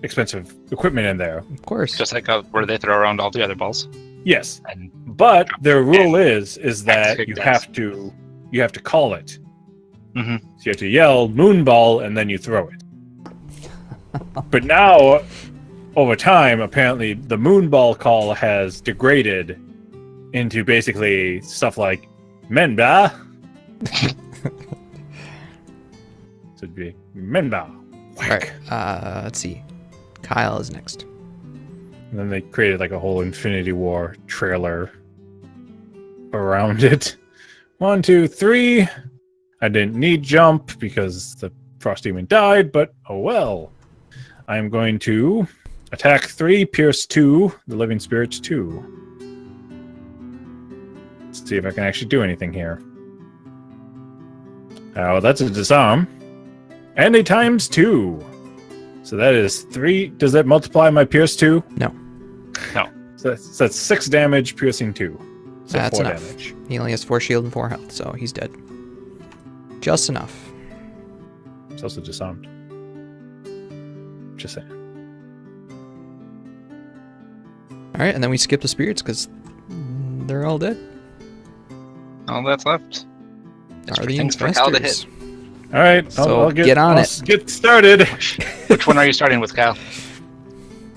expensive equipment in there. of course. Just like where they throw around all the other balls. Yes, And but their rule is that kick you dice. have to call it. Mhm. So you have to yell "moonball" and then you throw it. But now, over time, apparently the moonball call has degraded into basically stuff like "menba." So it'd be "menba." Alright, let's see. Kyle is next. And then they created like a whole Infinity War trailer around it. 1, 2, 3. I didn't need jump because the Frost Demon died, but oh well. I'm going to attack 3, pierce 2, the Living Spirits 2. Let's see if I can actually do anything here. Oh, that's a disarm. And a times 2. So that is 3. Does that multiply my pierce 2? No. No. So that's 6 damage, piercing 2. So That's 4 enough. damage. He only has 4 shield and 4 health, so he's dead. Just enough. It's also disarmed. Just saying. Alright, and then we skip the spirits because they're all dead. All that's left is Are for the things for Cal to hit. investors. All right, So I'll get on I'll it. Get started. Which one are you starting with, Cal?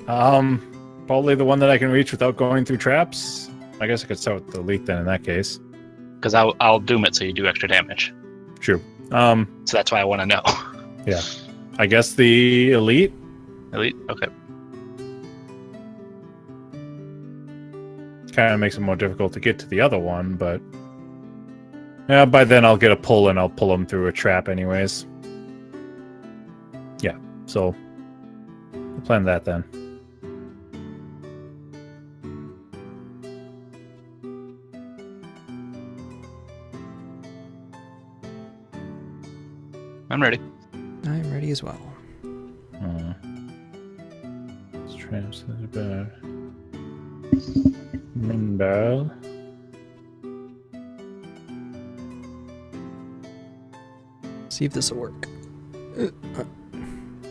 Probably the one that I can reach without going through traps. I guess I could start with the elite then in that case. Because I'll doom it so you do extra damage. True. So that's why I want to know. Yeah. I guess the elite. Elite? Okay. Kind of makes it more difficult to get to the other one, but yeah, by then I'll get a pull and I'll pull them through a trap anyways. Yeah, so we'll plan that then. I'm ready. I'm ready as well. Traps is bad. Mindal. See if this will work.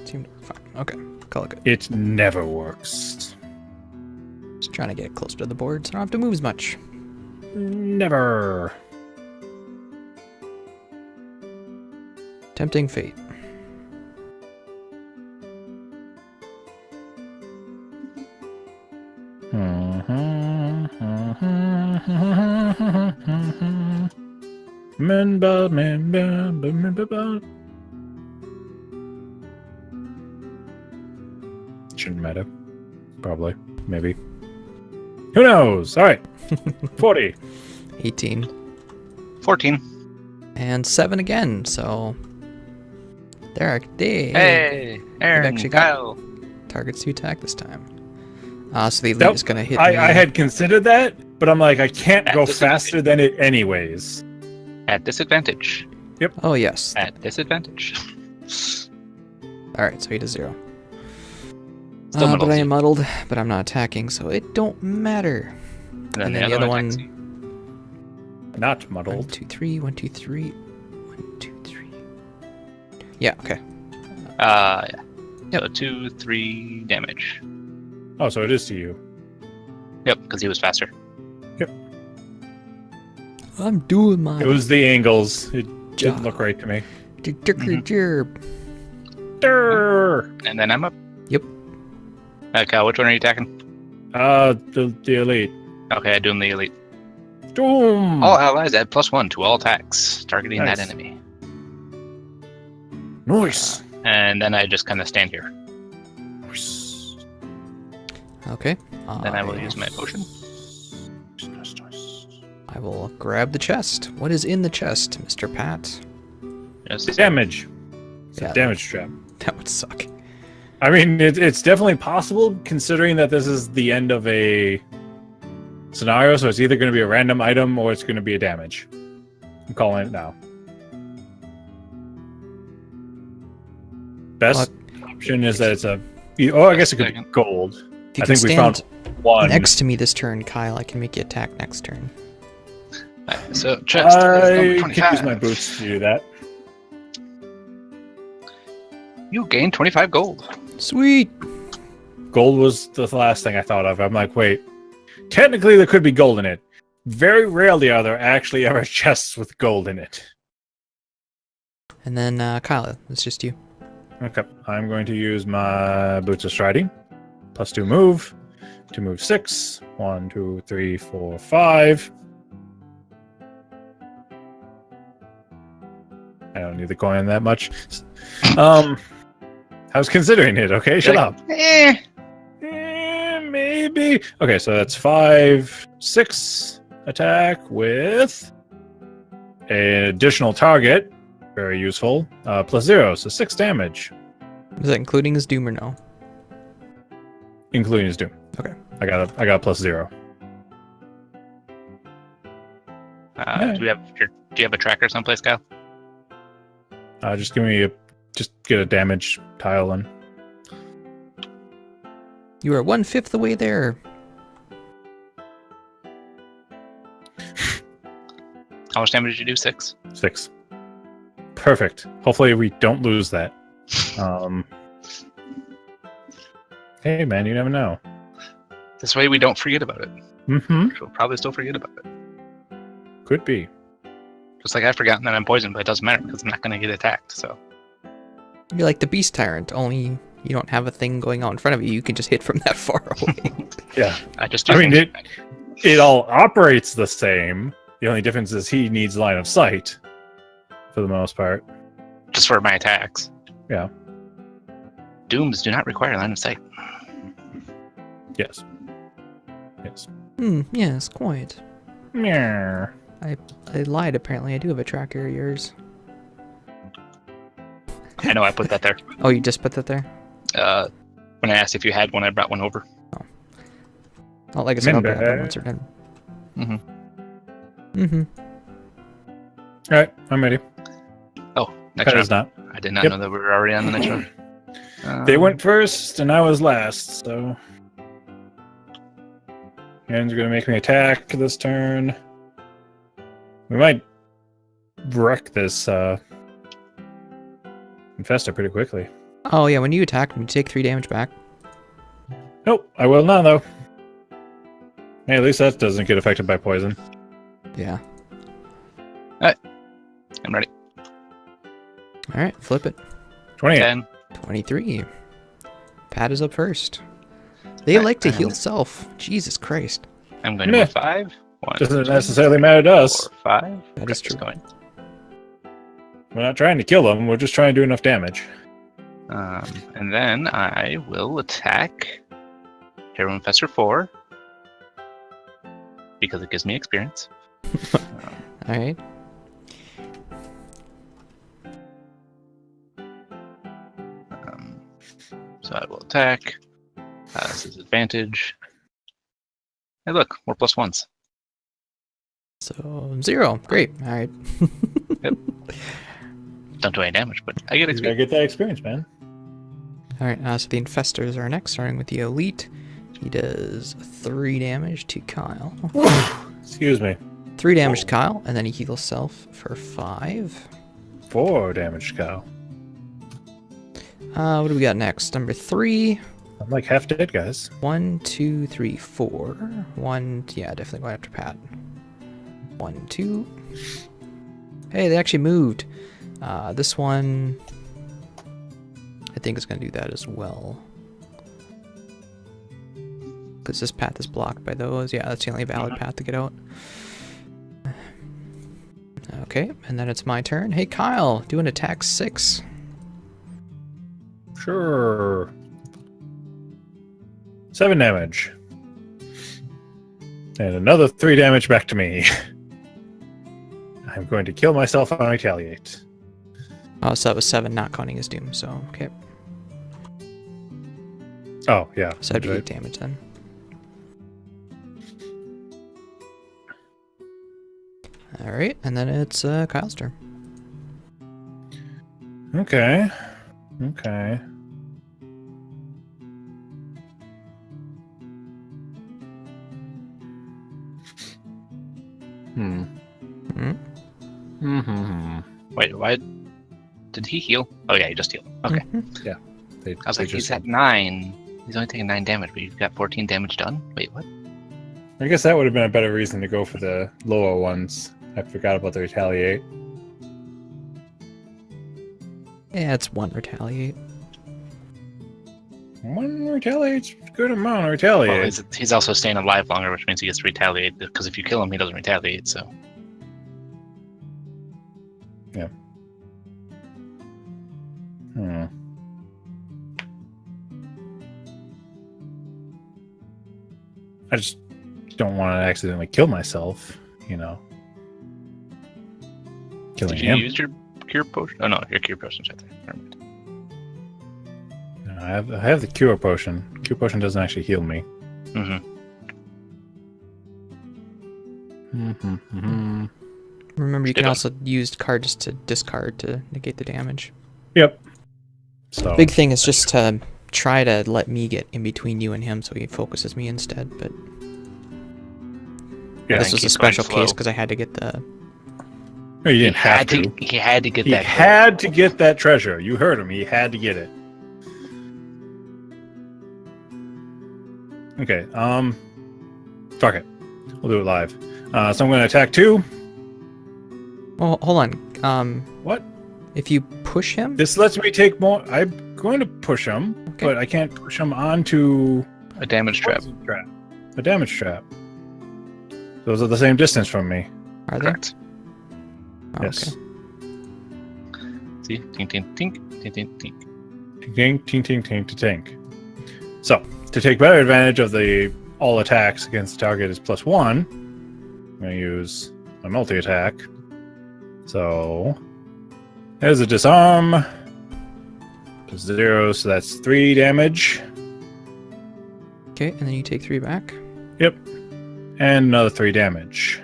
Seemed to work fine. Okay, call it good. It never works. Just trying to get closer to the board so I don't have to move as much. Never. Tempting fate. Shouldn't matter. Probably. Maybe. Who knows? All right. 40. 18. 14. And 7 again, so... There, Hey! Aaron, actually got- Kyle. targets to attack this time. So the elite Nope. is going to hit I me. had considered that, but I'm like, I can't At go disadvantage. faster than it anyways. At disadvantage. Oh, yes. At disadvantage. Alright, so he does 0. Still But muddles I you. am muddled, but I'm not attacking, so it don't matter. And then the other one... attacks you. Not 1, muddled. 2, 3, 1, 2, 3. 1, 2, 3. Yeah, okay. Yeah. Yep. So 2, 3 damage. Oh, so it is to you. Yep, because he was faster. I'm doing my... It was the angles. It job. didn't look right to me. Durr! And then I'm up. Yep. Kyle, which one are you attacking? The elite. Okay, I doom the elite. Doom! All allies add +1 to all attacks, targeting Nice. that enemy. Nice. And then I just kind of stand here. Nice. Okay. Then I will use my potion. I will grab the chest. What is in the chest, Mr. Pat? Just Damage. It's Yeah. a damage trap. That would suck. I mean, it's definitely possible considering that this is the end of a scenario, so it's either going to be a random item or it's going to be a damage. I'm calling it now. Best option is that it's a... Oh, I guess it could be gold. If you I can think we stand found one. next to me this turn, Kyle, I can make you attack next turn. So chest is number I 25. could use my boots to do that. You gain 25 gold. Sweet! Gold was the last thing I thought of. I'm like, wait. Technically, there could be gold in it. Very rarely are there actually ever chests with gold in it. And then, Kyle, it's just you. Okay, I'm going to use my Boots of Striding. +2 move. 2 move 6. 1, 2, 3, 4, 5. I don't need the coin that much. I was considering it, okay? Shut up. Maybe. Okay, so that's 5, 6 attack with an additional target. Very useful. +0, so 6 damage. Is that including his doom or no? Including his doom. Okay. I got +0. Do you have a tracker someplace, Kyle? Just get a damage tile in. You are 1/5 the way there. How much damage did you do? 6? 6. Perfect. Hopefully we don't lose that. Hey man, you never know. This way we don't forget about it. Mm-hmm. We'll probably still forget about it. Could be. Just like I've forgotten that I'm poisoned, but it doesn't matter because I'm not going to get attacked. So You're like the Beast Tyrant, only you don't have a thing going out in front of you. You can just hit from that far away. Yeah. I just do. I mean, things. it all operates the same. The only difference is he needs line of sight for the most part. Just for my attacks. Yeah. Dooms do not require line of sight. Yes. Yes. Yes, quite. Meow. I lied, apparently. I do have a tracker of yours. I know I put that there. Oh, you just put that there? When I asked if you had one, I brought one over. Oh, like I said, I'll grab Remember. them once they're done. Mm-hmm. All right, I'm ready. Oh, next That is round. not. I did not Yep. know that we were already on the next round. They went first, and I was last, so... Aaron's gonna make me attack this turn. We might wreck this Infestor pretty quickly. Oh, yeah, when you attack, you take 3 damage back. Nope, I will not, though. Hey, at least that doesn't get affected by poison. Yeah. I'm ready. Alright, flip it. 28. 10. 23. Pat is up first. They like to heal self. Jesus Christ. I'm going to move 5. 1, Doesn't 2, necessarily matter to us. 4, 5. That is true. Going. We're not trying to kill them, we're just trying to do enough damage. And then I will attack Hero Infestor 4 because it gives me experience. Alright. So I will attack. This is advantage. Hey, look, more +1s. So, 0. Great. Alright. Don't do any damage, but I get You gotta experience. get that experience, man. Alright, so the Infestors are next, starting with the Elite. He does 3 damage to Kyle. Excuse me. 3 damage to Kyle, and then he heals self for 5. 4 damage, Kyle. What do we got next? Number 3. I'm like half dead, guys. 1, 2, 3, 4. 1, yeah, definitely going after Pat. 1, 2. Hey, they actually moved. This one, I think is going to do that as well. Because this path is blocked by those. Yeah, that's the only valid path to get out. Okay, and then it's my turn. Hey, Kyle, do an attack 6. Sure. 7 damage. And another 3 damage back to me. I'm going to kill myself and retaliate. Oh, so that was 7, not counting his doom, so, okay. Oh, yeah. So that'd be Right. 8 damage then. Alright, and then it's Kyle's turn. Okay. Okay. Hmm. Mm-hmm. Wait, why did he heal? Oh yeah, he just healed. Okay. I was like, he's at 9. He's only taking 9 damage, but you've got 14 damage done? Wait, what? I guess that would have been a better reason to go for the lower ones. I forgot about the retaliate. Yeah, it's 1 retaliate. 1 retaliate's a good amount of Well, retaliate. he's also staying alive longer, which means he gets to retaliate, because if you kill him, he doesn't retaliate, so... Yeah. Hmm. I just don't want to accidentally kill myself, you know. Killing Did you him. use your cure potion? Oh no, your cure potion's right there. Never mind. No, I have the cure potion. Cure potion doesn't actually heal me. Mm-hmm. Mm-hmm. Remember, you Stay can on. also use cards to discard to negate the damage. Yep. So Big thing is just to try to let me get in between you and him so he focuses me instead, but yeah, this was a keep special going slow. case because I had to get the... no, you didn't have to. He had to get He that. had to get that treasure. You heard him. He had to get it. Okay. Fuck it. We'll do it live. So I'm going to attack 2. Oh, hold on. What? If you push him? This lets me take more. I'm going to push him, Okay. but I can't push him onto A damage trap. a damage trap. Those are the same distance from me. Are they? Correct. Oh, Yes. Okay. See? Tink, tink, tink, tink, tink, tink. Tink, tink, tink, tink, tink. So, to take better advantage of the all attacks against the target is +1, I'm going to use my multi-attack. So, there's a disarm. +0, so that's 3 damage. Okay, and then you take 3 back. Yep. And another 3 damage.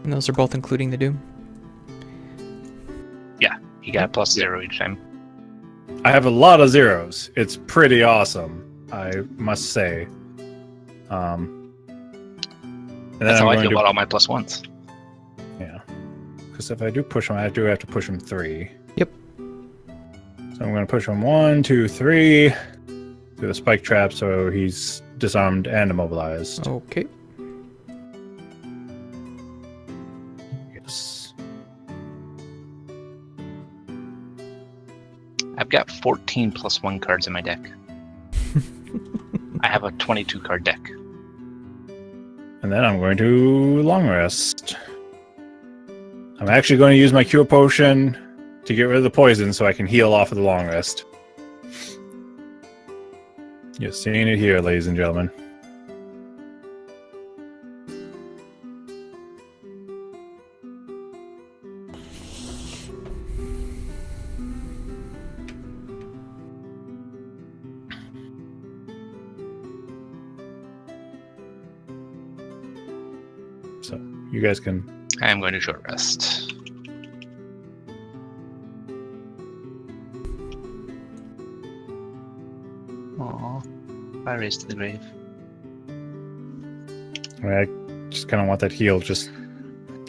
And those are both including the Doom. He got +0 each time. I have a lot of zeros. It's pretty awesome, I must say. And then That's how I going feel to- about all my +1s. Yeah. Because if I do push him, I do have to push him 3. Yep. So I'm going to push him 1, 2, 3 through the spike trap, so he's disarmed and immobilized. Okay. Yes. I've got 14 +1 cards in my deck. I have a 22 card deck. And then I'm going to long rest. I'm actually going to use my cure potion to get rid of the poison so I can heal off of the long rest. You're seeing it here, ladies and gentlemen. So, you guys can... I'm going to short rest. Aw. I raised to the grave. I just kind of want that heal. Just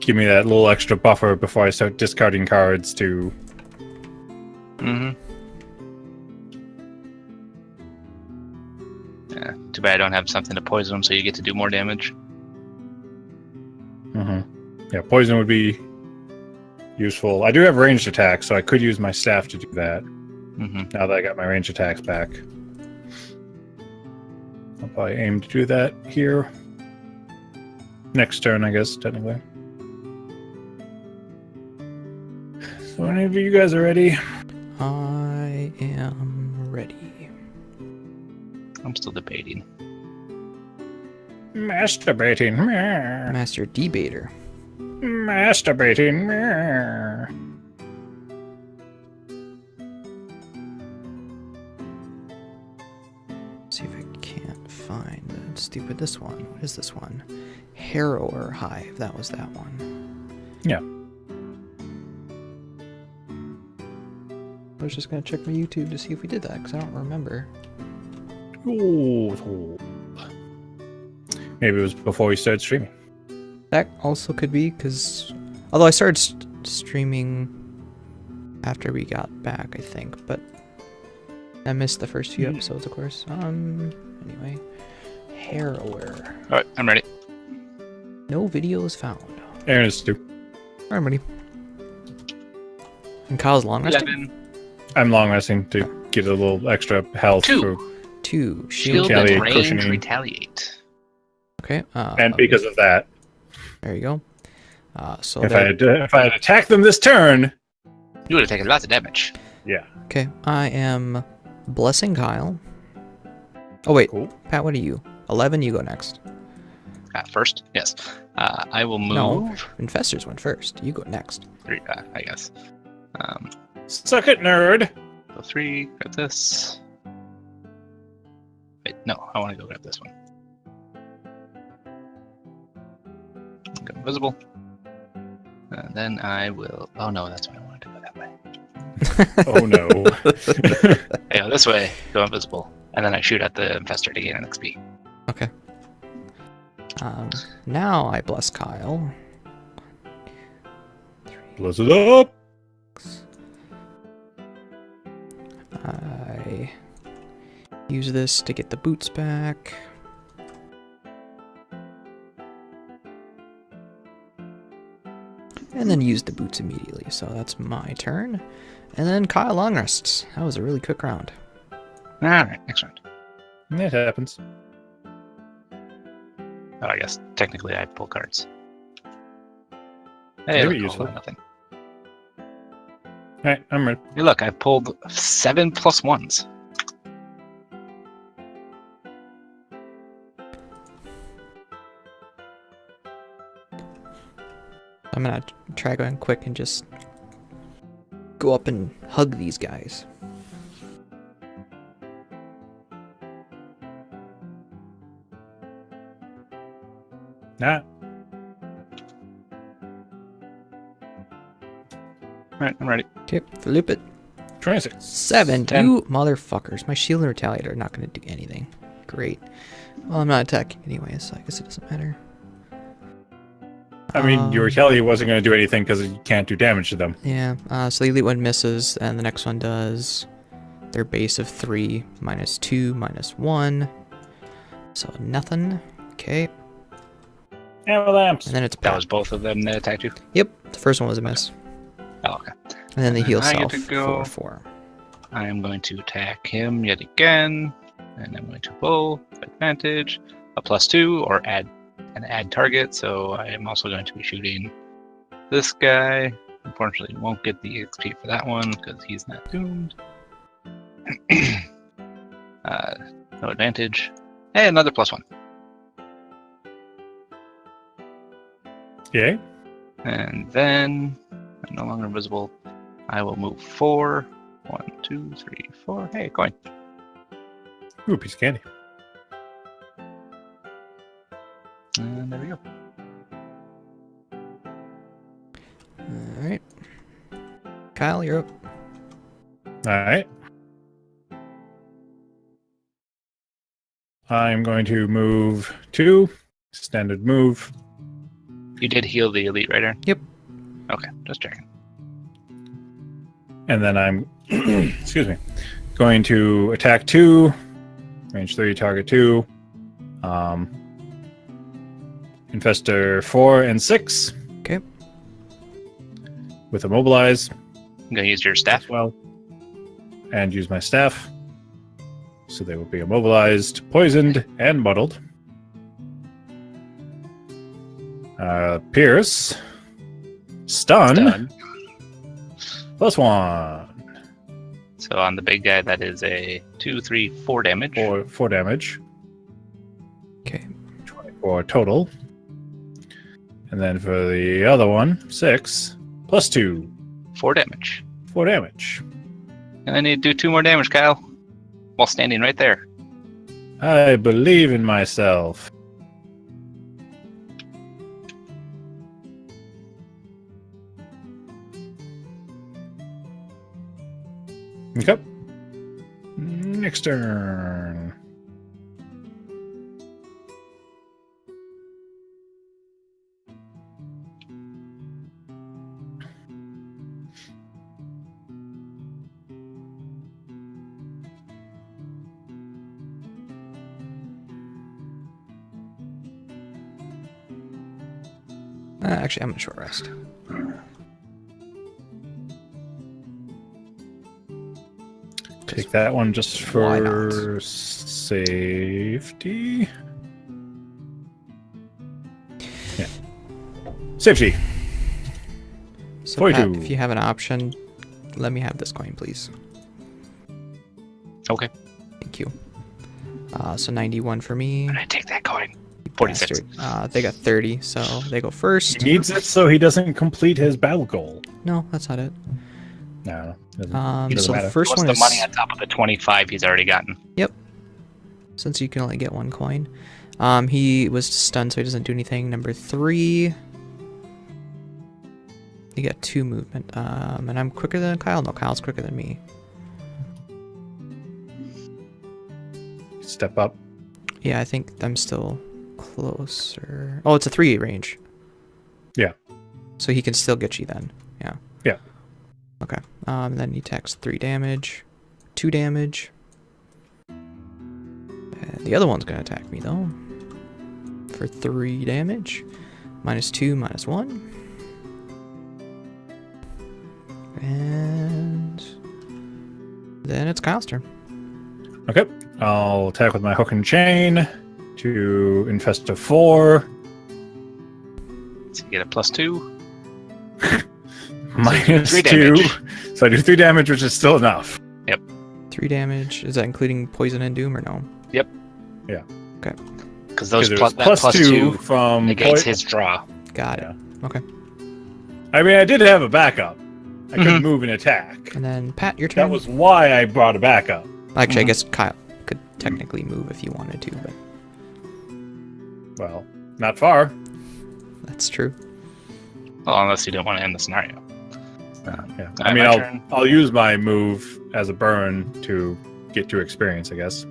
give me that little extra buffer before I start discarding cards to... Mm-hmm. Yeah, too bad I don't have something to poison him so you get to do more damage. Yeah, poison would be useful. I do have ranged attacks, so I could use my staff to do that. Mm-hmm. Now that I got my ranged attacks back. I'll probably aim to do that here. Next turn, I guess, technically. So any of you guys are ready? I am ready. I'm still debating. Masturbating. Meh. Master Debater. Masturbating. Meh. See if I can't find the stupid this one. What is this one? Harrower Hive. That was that one. Yeah. I was just gonna check my YouTube to see if we did that because I don't remember. Ooh. Maybe it was before we started streaming. That also could be because, although I started streaming after we got back, I think, but I missed the first few episodes, of course. Anyway, Harrower. All right, I'm ready. No videos found. Aaron is too. I'm ready. And Kyle's long resting. 11. I'm long resting to get a little extra health. 2. For, 2 shield. Shield Retaliate, and range cushioning. retaliate. Okay. and because of that, There you go. So if I had attacked them this turn, You would have taken lots of damage. yeah. okay, I am blessing Kyle. Oh wait, Cool. Pat, what are you? 11. You go next. First, yes. I will move. No, Infestors went first. You go next. 3, I guess. Suck it, nerd. So 3, grab this. Wait, no, I want to go grab this one. Go invisible. And then I will... Oh no, that's why I wanted to go that way. Oh no. I go this way, go invisible. And then I shoot at the infestor to gain an XP. Okay. Now I bless Kyle. Bless it up. I use this to get the boots back. and then use the boots immediately. So that's my turn. And then Kyle long rests. That was a really quick round. Alright, next round. It happens. Oh, I guess technically I pull cards. Very Hey, look, useful. nothing. All right, I'm ready. Hey, look, I've pulled 7 plus 1s. I'm gonna try going quick and just go up and hug these guys. Nah. Alright, I'm ready. Okay, flip it. 26. 7. 10. You motherfuckers. My shield and retaliator are not gonna do anything. Great. Well, I'm not attacking anyway, so I guess it doesn't matter. I mean, your retaliate wasn't going to do anything because you can't do damage to them. Yeah, so the elite one misses, and the next one does. Their base of 3, -2, -1. So nothing. Okay. Avalamps. And then it's That back. was both of them that attacked you? Yep, the first one was a miss. Oh, okay. And then the And heal I get self to go. 4/4. I am going to attack him yet again. And I'm going to pull advantage, a +2, or add target. So I am also going to be shooting this guy. Unfortunately, won't get the XP for that one because he's not doomed. No advantage. Hey, another +1. Yay. And then I'm no longer invisible. I will move 4. 1, 2, 3, 4. Hey, coin. Ooh, piece of candy. And there we go. Alright. Kyle, you're up. All right. I'm going to move 2. Standard move. You did heal the elite, right, Aaron? Yep. Okay, just checking. And then I'm, excuse me, going to attack 2. Range 3, target 2. Infestor 4 and 6. Okay. With Immobilize I'm going to use your staff. as well. And use my staff. So they will be immobilized, poisoned, and muddled. Pierce. Stun. Done. +1. So on the big guy, that is a 2, 3, 4 damage. 4 damage. Okay. 24 total. And then for the other one, 6. +2. 4 damage. 4 damage. And I need to do 2 more damage, Kyle. While standing right there. I believe in myself. Okay. Next turn. Actually, I'm in short rest. Take that one just Why for safety. Yeah. Safety. So 42. Pat, if you have an option, let me have this coin, please. Okay. Thank you. So 91 for me. And I take that coin. 46. Bastard. They got 30, so they go first. He needs it so he doesn't complete his battle goal. No, that's not it. No. Doesn't So the matter. first What's one the is money on top of the 25 he's already gotten? since you can only get one coin. He was stunned, so he doesn't do anything. Number 3. You got 2 movement. And I'm quicker than Kyle. No, Kyle's quicker than me. Step up. Yeah, I think I'm still closer. Oh, it's a 3 range. Yeah. So he can still get you then. Yeah. Yeah. Okay. Then he attacks 3 damage, 2 damage. The other one's gonna attack me though. For 3 damage. -2, -1. And then it's Kyle's turn. Okay. I'll attack with my hook and chain to infest a 4. So you get a +2. Minus 3 2. damage. So I do 3 damage, which is still enough. 3 damage. Is that including poison and doom or no? Yep. Yeah. Okay. Because those It plus was +2 from negates his draw. Got it. Yeah. Okay. I mean, I did have a backup. I couldn't Mhm. move and attack. And then Pat, your turn. That was why I brought a backup. Actually, I Mhm. guess Kyle could technically move if you wanted to, but Well, not far. that's true. Well, unless you don't want to end the scenario. Yeah. Alright, I mean, my turn. I'll use my move as a burn to get 2 experience, I guess.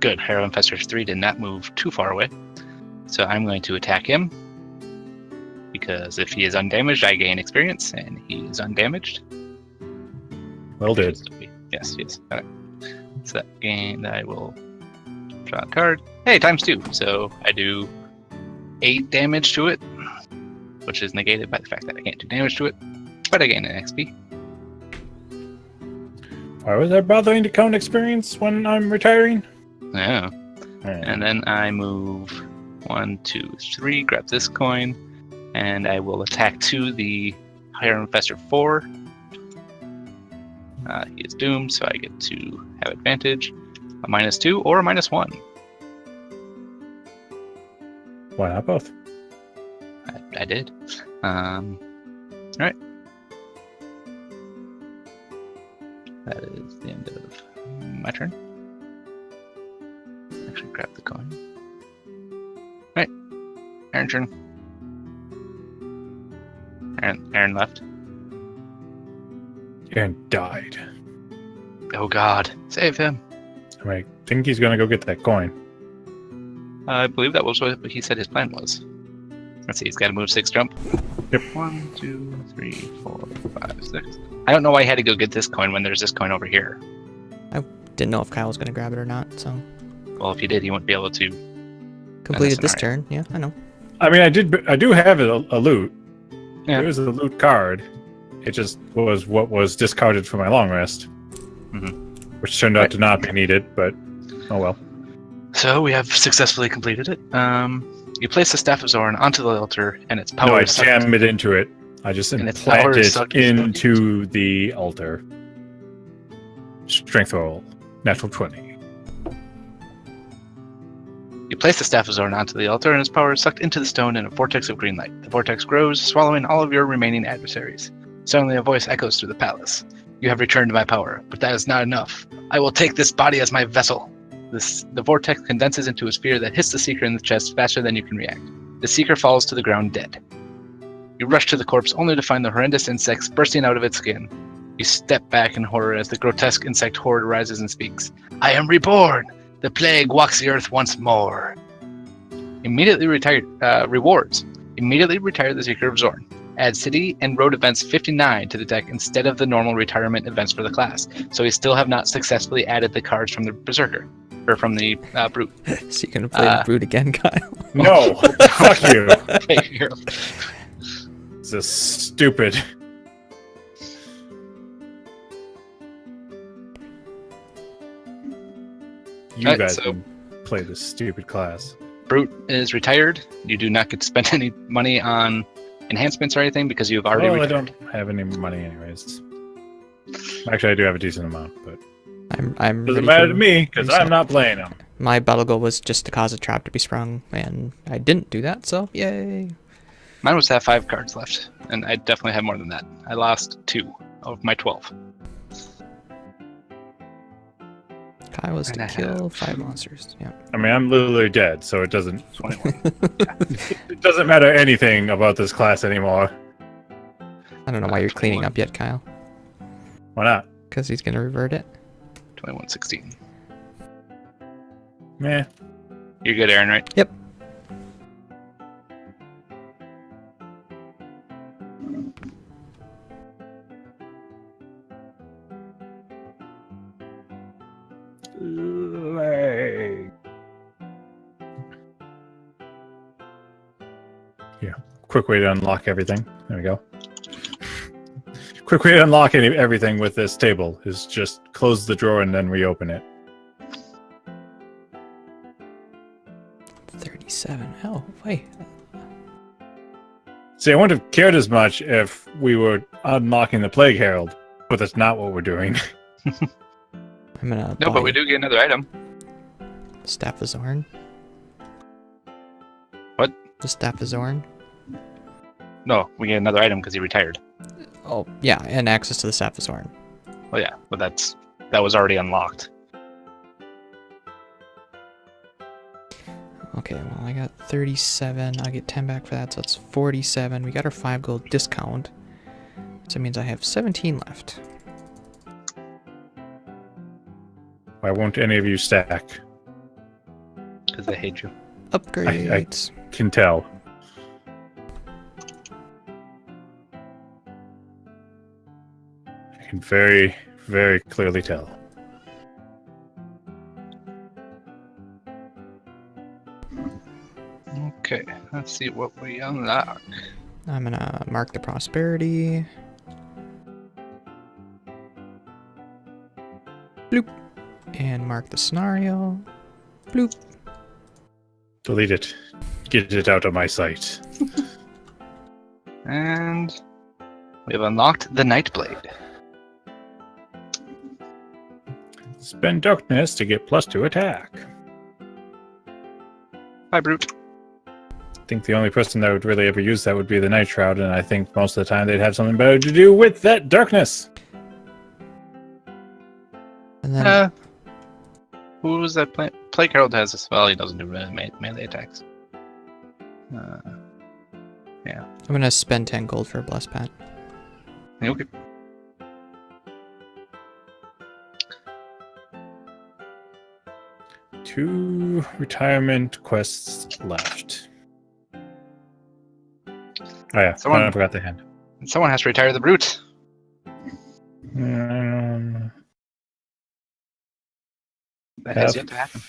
Good. Harrow Infestor 3 did not move too far away. So I'm going to attack him. Because if he is undamaged, I gain experience, and he is undamaged. Well did. Yes, yes. Alright. So that I will draw a card. Hey, ×2. So I do 8 damage to it, which is negated by the fact that I can't do damage to it, but I gain an XP. Why was I bothering to count experience when I'm retiring? Yeah. Alright. And then I move 1, 2, 3, grab this coin, and I will attack to the Higher Infestor 4. He is doomed, so I get to have advantage. A -2 or a -1. Why not both? I did. Alright. That is the end of my turn. Actually, grab the coin. Right. Aaron turn. Aaron left. Aaron died. Oh god. Save him. I think he's gonna go get that coin. I believe that was what he said his plan was. Let's see, he's got to move 6 jump. Yep. 1, 2, 3, 4, 5, 6. I don't know why he had to go get this coin when there's this coin over here. Didn't know if Kyle was going to grab it or not, so Well, if he did, he wouldn't be able to. completed this scenario. turn. Yeah, I know. I mean, I do have a loot. Yeah. There was a loot card. It just was what was discarded for my long rest. Mhm. Which turned out to not be needed, but oh well. So we have successfully completed it. You place the Staff of Xorn onto the altar, and its power No, I is sucked- jam it into it. I just And its power implant is it sucked into the altar. Strength roll. Natural 20. You place the Staff of Xorn onto the altar, and its power is sucked into the stone in a vortex of green light. The vortex grows, swallowing all of your remaining adversaries. Suddenly, a voice echoes through the palace. You have returned my power, but that is not enough. I will take this body as my vessel. The vortex condenses into a sphere that hits the Seeker in the chest faster than you can react. The Seeker falls to the ground dead. You rush to the corpse only to find the horrendous insects bursting out of its skin. You step back in horror as the grotesque insect horde rises and speaks. I am reborn! The plague walks the earth once more. Rewards. Immediately retire the Seeker of Xorn. Add city and road events 59 to the deck instead of the normal retirement events for the class. So we still have not successfully added the cards from the Berserker. Or from the Brute. So you can play the Brute again, Kyle. No! Fuck you! Okay, here. This is stupid. You Alright, guys so- can play this stupid class. Brute is retired. You do not get to spend any money on enhancements or anything because you've already Well, I retired. don't have any money anyways. Actually, I do have a decent amount, but I'm doesn't ready matter for to me because reset. I'm not playing them. My battle goal was just to cause a trap to be sprung, and I didn't do that, so yay. Mine was to have 5 cards left, and I definitely have more than that. I lost 2 of my 12. Kyle was And to I kill have- 5 monsters. Yeah. I mean, I'm literally dead, so it doesn't 21. it doesn't matter anything about this class anymore. I don't know why you're cleaning up yet, Kyle. Why not? Because he's gonna revert it. 21-16. Meh. You're good, Aaron, right? Yep. quick way to unlock everything. There we go. Quick way to unlock everything with this table is just close the drawer and then reopen it. 37. Oh, wait. See, I wouldn't have cared as much if we were unlocking the Plague Herald, but that's not what we're doing. I'm gonna. No, but we do get another item. Staff of Xorn. What? The Staff of Xorn. No, we get another item because he retired. Oh, yeah, and access to the Staff of Xorn. Well, yeah, but that was already unlocked. Okay, well, I got 37. I'll get 10 back for that, so that's 47. We got our 5 gold discount. So it means I have 17 left. Why won't any of you stack? Because they hate you. Upgrades. I can tell. I can very, very clearly tell. Okay, let's see what we unlock. I'm gonna mark the prosperity. Bloop. And mark the scenario. Bloop. Delete it. Get it out of my sight. And we have unlocked the Nightblade. Spend darkness to get +2 attack. Bye, Brute. I think the only person that would really ever use that would be the Night Shroud, and I think most of the time they'd have something better to do with that darkness. And then Who was that? Plague Herald has this. Well, he doesn't do melee attacks. Yeah. I'm gonna spend 10 gold for a blessed pat. Okay. Two retirement quests left. Oh yeah, I forgot the hand. Someone has to retire the Brute. That has yet to happen.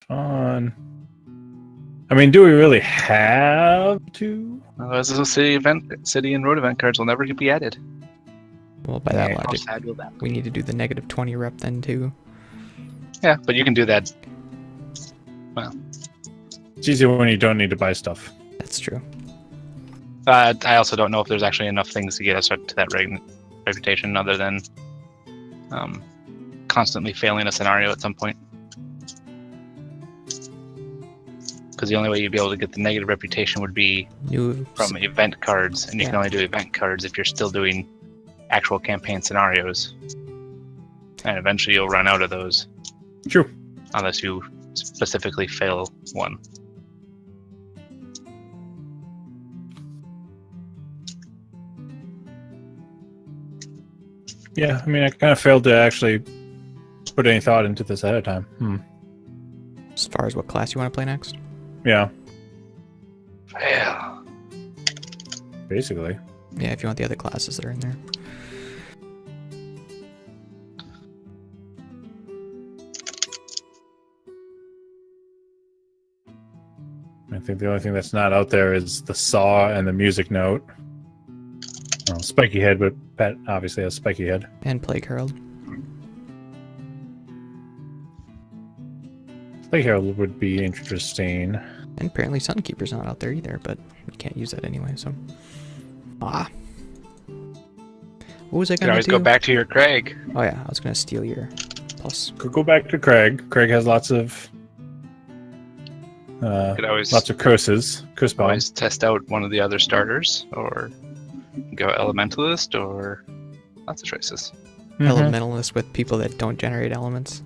Fun. I mean, do we really have to? Otherwise, the city and road event cards will never be added. Well, by that How logic, sad will that be? we need to do the negative 20 rep then too. Yeah, but you can do that. Well, It's easier when you don't need to buy stuff. That's true. I also don't know if there's actually enough things to get us to that reputation other than constantly failing a scenario at some point. Because the only way you'd be able to get the negative reputation would be from event cards, and you can only do event cards if you're still doing actual campaign scenarios. And eventually you'll run out of those. True. Unless you specifically fail one. Yeah, I mean, I kind of failed to actually put any thought into this ahead of time. As far as what class you want to play next? Yeah, Fail. basically. Yeah, if you want the other classes that are in there. I think the only thing that's not out there is the saw and the music note. Oh, spiky head, but Pat obviously has spiky head. And Plague Herald. Plague Herald would be interesting. And apparently Sunkeeper's not out there either, but we can't use that anyway, so. Ah. What was I You can gonna always do? go back to your Craig. Oh yeah, I was gonna steal your plus. Could go back to Craig. Craig has lots of You could always lots of curses. Curse bombs. always test out one of the other starters, or go Elementalist, or lots of choices. Elementalist with people that don't generate elements.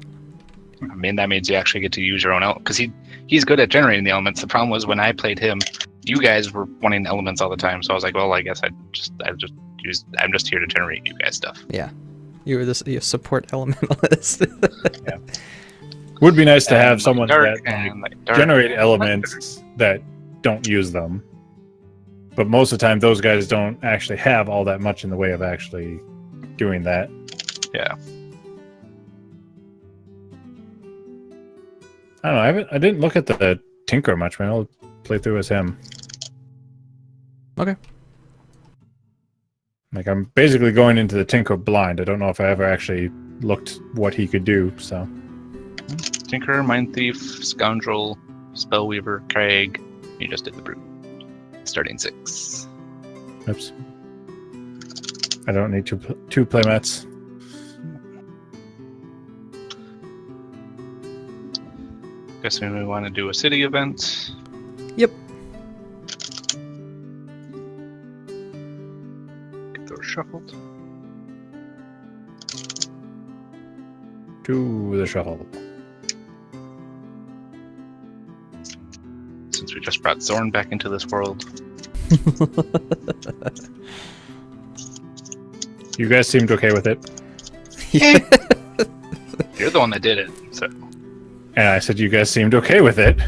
I mean, that means you actually get to use your own element, because he's good at generating the elements. The problem was when I played him, you guys were wanting elements all the time, so I was like, well, I guess I'm just here to generate you guys stuff. Yeah. You were the support elementalist. Yeah. Would be nice to have And someone dark that and dark generate and elements that don't use them. But most of the time, those guys don't actually have all that much in the way of actually doing that. Yeah. I don't know. I didn't look at the Tinker much. Man, I'll play through as him. Okay. Like, I'm basically going into the Tinker blind. I don't know if I ever actually looked what he could do, so. Tinker, Mind Thief, Scoundrel, Spellweaver, Craig. You just did the brute. Starting 6. Oops. I don't need two playmats. Guessing we want to do a city event. Yep. Get those shuffled. To the shuffle. Since we just brought Xorn back into this world. You guys seemed okay with it. You're the one that did it, so. And I said you guys seemed okay with it.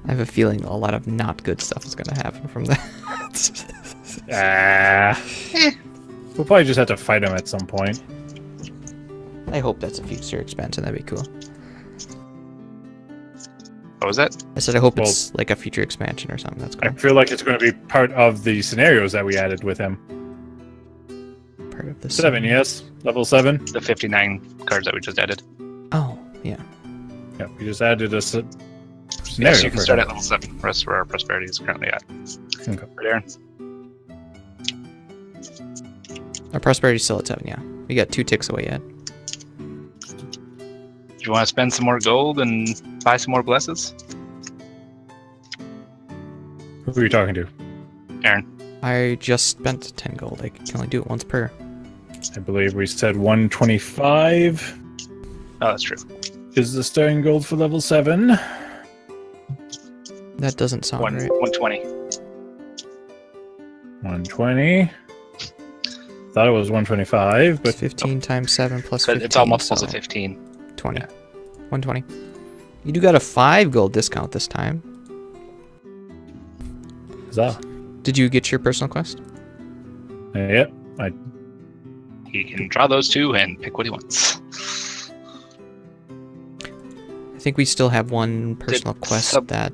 I have a feeling a lot of not good stuff is going to happen from that. We'll probably just have to fight him at some point. I hope that's a future expansion. That'd be cool. What was that? I said I hope it's like a future expansion or something. That's I cool. feel like it's going to be part of the scenarios that we added with him. Part of the 7, yes? Level 7? The 59 cards that we just added. Oh, yeah. Yeah, we just added a scenario. Yes, you can for start him. at level 7. That's where our prosperity is currently at. Okay. Right, Aaron? Our prosperity's still at 7, yeah. We got 2 ticks away yet. Do you want to spend some more gold and buy some more blesses? Who are you talking to? Aaron. I just spent 10 gold. I can only do it once per. I believe we said 125 Oh, that's true. is the starting gold for level 7. That doesn't sound right. 120. 120. Thought it was 125, but It's 15 times 7 plus But 15. it's all multiples so of 15. 20. Yeah. 120. You do got a 5 gold discount this time. huzzah. Did you get your personal quest? Yep. He can draw those 2 and pick what he wants. I think we still have one personal quest that...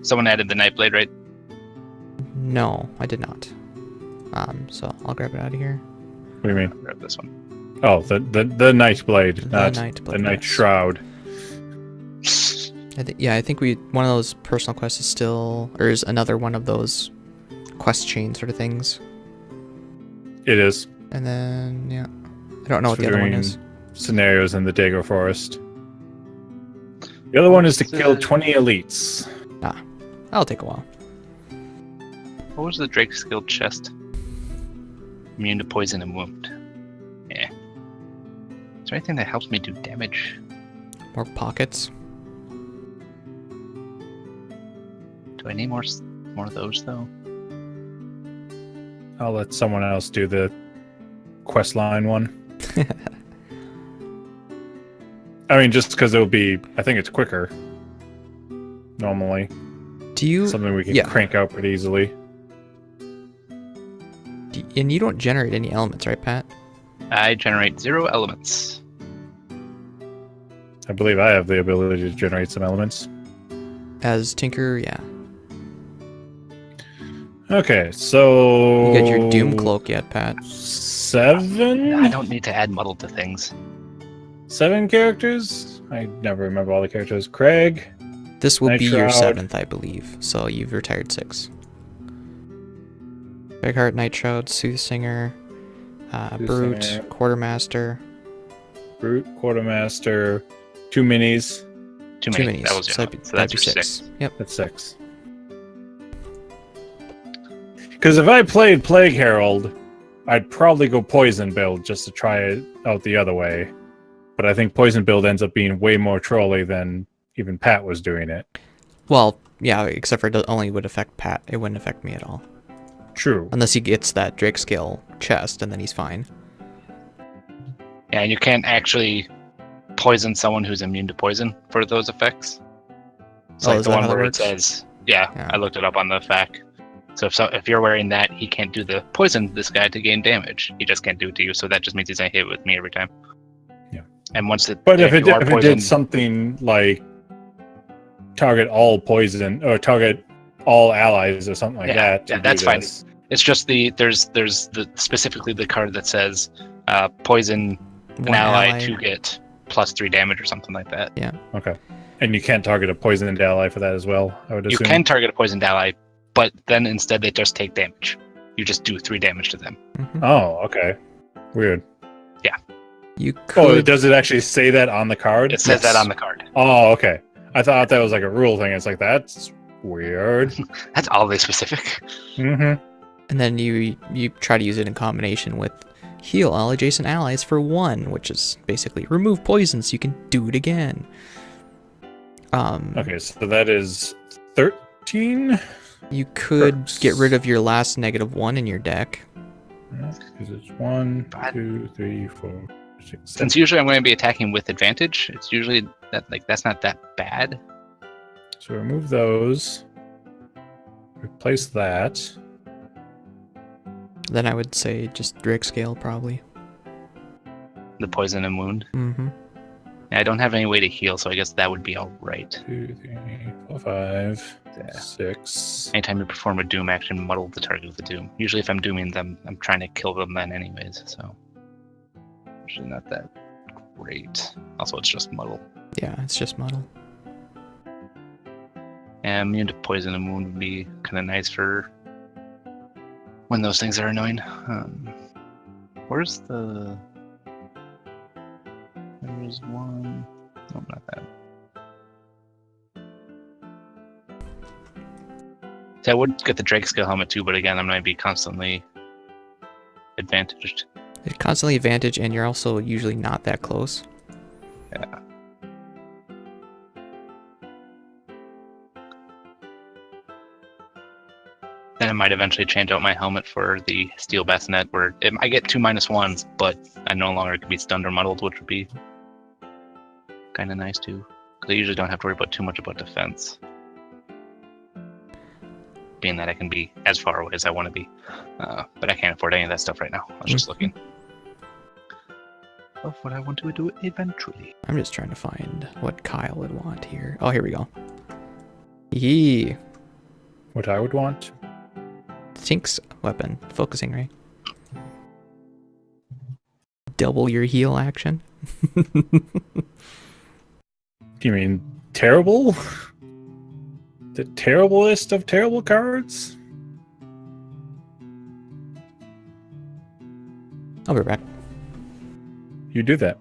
Someone added the Nightblade, right? No, I did not. So I'll grab it out of here. What do you mean? Grab this one. Oh, the Nightblade, not Nightblade, the Night yes. Shroud. I think one of those personal quests is still... Or is another one of those quest chain sort of things. It is. And then, yeah. I don't know what So the other one doing is. Scenarios in the Dago Forest. The other one is to kill 20 elites. That'll take a while. What was the Drake's Guild chest? Immune to poison and wound. Yeah. Is there anything that helps me do damage? More pockets. Do I need more of those, though? I'll let someone else do the quest line one. I mean, just because it'll be... I think it's quicker. Normally. Do you... Something we can yeah. crank out pretty easily. And you don't generate any elements, right, Pat? I generate 0 elements. I believe I have the ability to generate some elements. As Tinker, yeah. Okay, so... You got your Doom Cloak yet, Pat. 7? I don't need to add muddle to things. 7 characters? I never remember all the characters. Craig. This will Night be your Shroud. 7th, I believe. So you've retired 6. Bigheart, Night Shroud, Soothsinger, Brute, Soothsinger. Quartermaster. Brute, Quartermaster. 2 minis. Too 2 many. minis. That was so zero. that'd be, So that's that'd be your 6. Yep. That's 6. Because if I played Plague Herald, I'd probably go Poison build just to try it out the other way. But I think Poison build ends up being way more trolly than even Pat was doing it. Well, yeah, except for it only would affect Pat. It wouldn't affect me at all. True. Unless he gets that Drake Scale chest, and then he's fine. Yeah, and you can't actually poison someone who's immune to poison for those effects. It's Oh, like is the that one how that where it works? says, yeah, Yeah. I looked it up on the FAQ. So if you're wearing that, he can't do the poison this guy to gain damage. He just can't do it to you, so that just means he's gonna hit with me every time. Yeah. And once it, But if it you are did poisoned, something like target all poison or target all allies or something like that. Yeah, that's fine. It's just there's the specifically the card that says poison an ally to get +3 damage or something like that. Yeah. Okay. And you can't target a poisoned ally for that as well, I would assume. You can target a poisoned ally, but then instead they just take damage. You just do 3 damage to them. Mm-hmm. Oh, okay. Weird. Yeah. You could... Oh, does it actually say that on the card? It says that on the card. Oh, okay. I thought that was like a rule thing. It's like, that's weird. That's oddly specific. Mm-hmm. And then you try to use it in combination with heal all adjacent allies for 1, which is basically remove poison so you can do it again. Okay, so that is 13? You could get rid of your last -1 in your deck. Because it's 1, 2, 3, 4, 6, 7. Since usually I'm going to be attacking with advantage, it's usually that's not that bad. So remove those. Replace that. Then I would say just Drake Scale, probably. The poison and wound. Mm-hmm. I don't have any way to heal, so I guess that would be all right. 2, 3, 4, 5, Yeah. 6. Anytime you perform a doom action, muddle the target with a doom. Usually if I'm dooming them, I'm trying to kill them then anyways, so... Usually not that great. Also, it's just muddle. Yeah, it's just muddle. And immune to poison and wound would be kind of nice for when those things are annoying. Where's the... There's one... No, not that. So I would get the Drake Scale helmet too, but again, I'm going to be constantly advantaged. It's constantly advantage, and you're also usually not that close. Yeah. Then I might eventually change out my helmet for the Steel Bassinet, where I get 2 -1s, but I no longer can be stunned or muddled, which would be kind of nice too. Because I usually don't have to worry about too much about defense. Being that I can be as far away as I want to be. But I can't afford any of that stuff right now. I was just looking. Of what I want to do eventually. I'm just trying to find what Kyle would want here. Oh, here we go. Yee. What I would want? Tink's weapon. Focusing ray. Double your heal action. Do you mean terrible? The terriblest of terrible cards? I'll be back. You do that.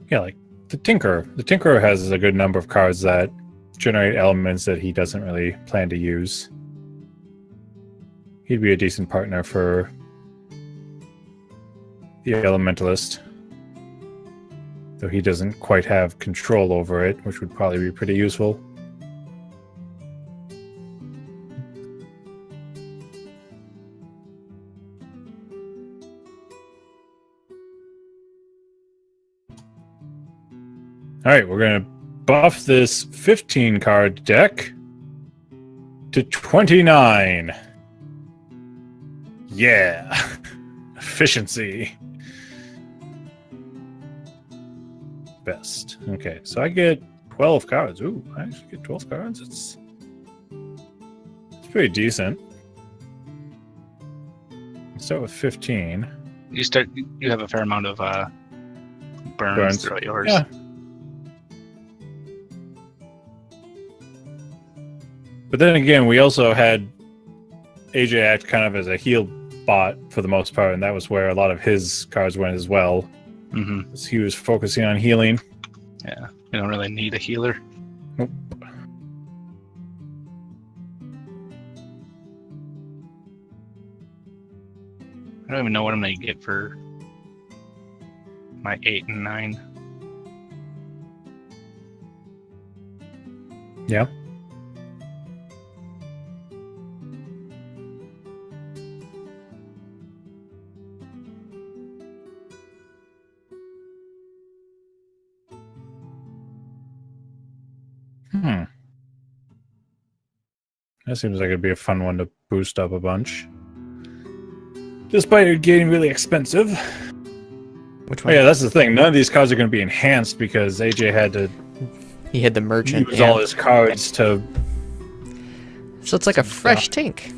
Yeah, like the Tinkerer. The Tinkerer has a good number of cards that generate elements that he doesn't really plan to use. He'd be a decent partner for the Elementalist. Though he doesn't quite have control over it, which would probably be pretty useful. Alright, we're going to buff this 15 card deck to 29. Yeah. Efficiency. Best. Okay, so I get 12 cards. Ooh, I actually get 12 cards. It's pretty decent. Let's start with 15. You have a fair amount of burns throughout yours. Yeah. But then again, we also had AJ act kind of as a heal bot for the most part, and that was where a lot of his cards went as well. Mm-hmm. He was focusing on healing. Yeah, you don't really need a healer. Nope. I don't even know what I'm going to get for my 8 and 9. Yeah. Hmm. That seems like it'd be a fun one to boost up a bunch. Despite it getting really expensive. Which Oh one? yeah, that's the thing. None of these cards are going to be enhanced because AJ had to He had the merchant. use Yeah. all his cards to... So it's like a some fresh stuff. tank.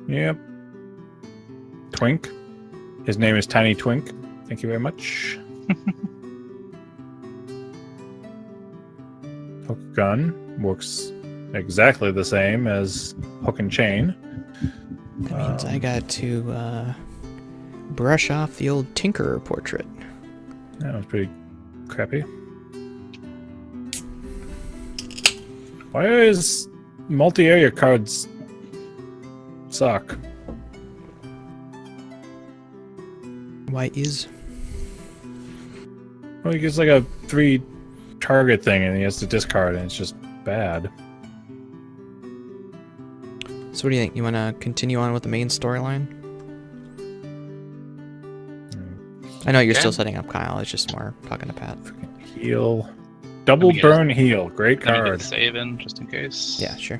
Yep. Twink. His name is Tiny Twink. Thank you very much. Hook gun works exactly the same as hook and chain. That means I got to brush off the old Tinkerer portrait. That was pretty crappy. Why is multi-area cards suck? Why is? Well, he gets like a 3 target thing and he has to discard and it's just bad. So what do you think? You want to continue on with the main storyline? I know you're still setting up Kyle. It's just more talking to Pat. Heal. Double Let me get burn heal. Great Let me get a card. save in just in case. Yeah, sure.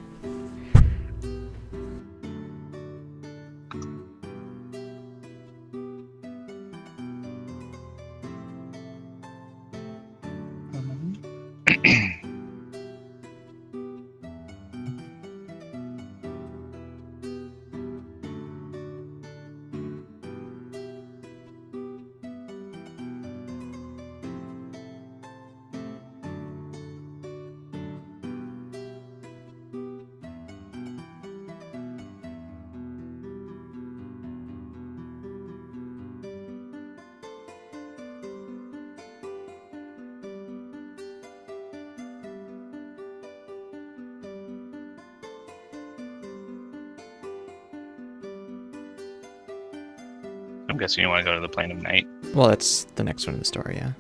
I'm guessing you want to go to the Plane of Night. Well, that's the next one in the story, yeah.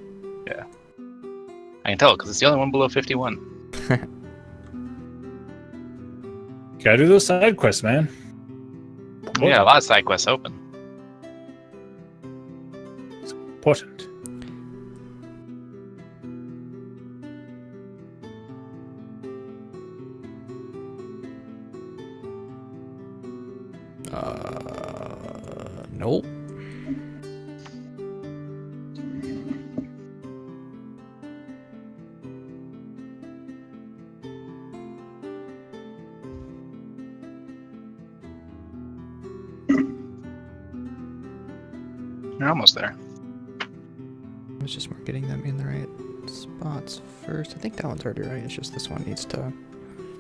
I can tell because it's the only one below 51. Gotta do those side quests, man. We got a lot of side quests open. It's important. Nope. You're almost there. I was just more getting them in the right spots first. I think that one's already right. It's just this one needs to...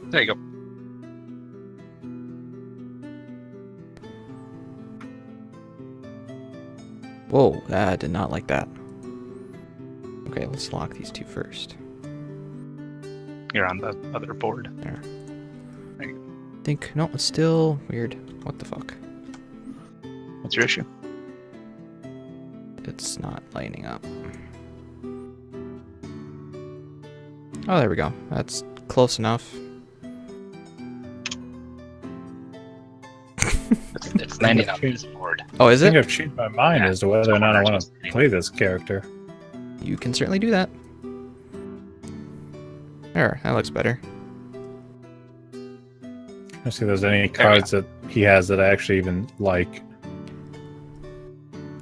There you go. Whoa, I did not like that. Okay, let's lock these two first. You're on the other board. There. There you Think, no, it's still weird. What the fuck? What's your issue? It's not lining up. Oh, there we go. That's close enough. It's 99 on this board. Oh, is I think it? I've changed my mind Yeah, as to whether or not I want to actually. play this character. You can certainly do that. There, that looks better. Let's see if there's any cards that he has that I actually even like.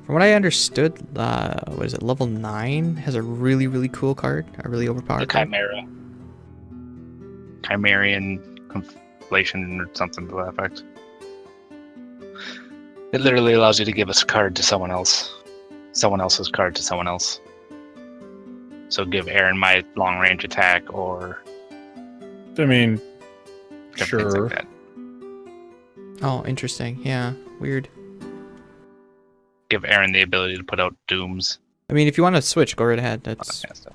From what I understood, what is it, level 9 has a really, really cool card. A really The overpowered card. Chimera. Chimerian conflation or something to that effect. It literally allows you to give a card to someone else. Someone else's card to someone else. So give Aaron my long range attack or I mean, different things sure. like that. Oh, interesting. Yeah, weird. Give Aaron the ability to put out dooms. I mean, if you want to switch, go right ahead. All That's that kind of stuff.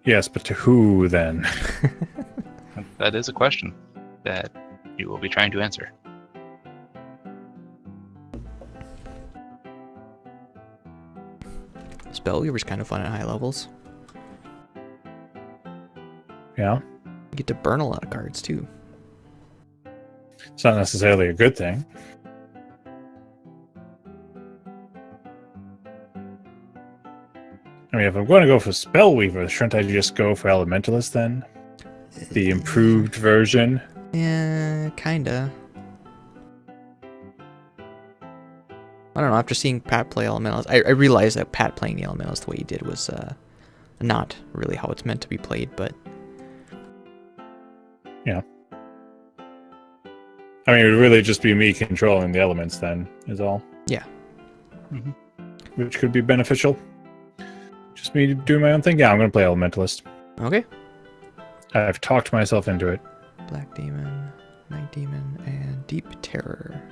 Yes, but to who then? That is a question that you will be trying to answer. Spellweaver's kind of fun at high levels. Yeah. You get to burn a lot of cards too. It's not necessarily a good thing. I mean, if I'm going to go for Spellweaver, shouldn't I just go for Elementalist then? The improved version? Yeah, kinda. I don't know, after seeing Pat play Elementalist, I realized that Pat playing the Elementalist the way he did was not really how it's meant to be played, but... Yeah. I mean, it would really just be me controlling the elements then, is all. Yeah. Mm-hmm. Which could be beneficial. Just me doing my own thing. Yeah, I'm going to play Elementalist. Okay. I've talked myself into it. Black Demon, Night Demon, and Deep Terror.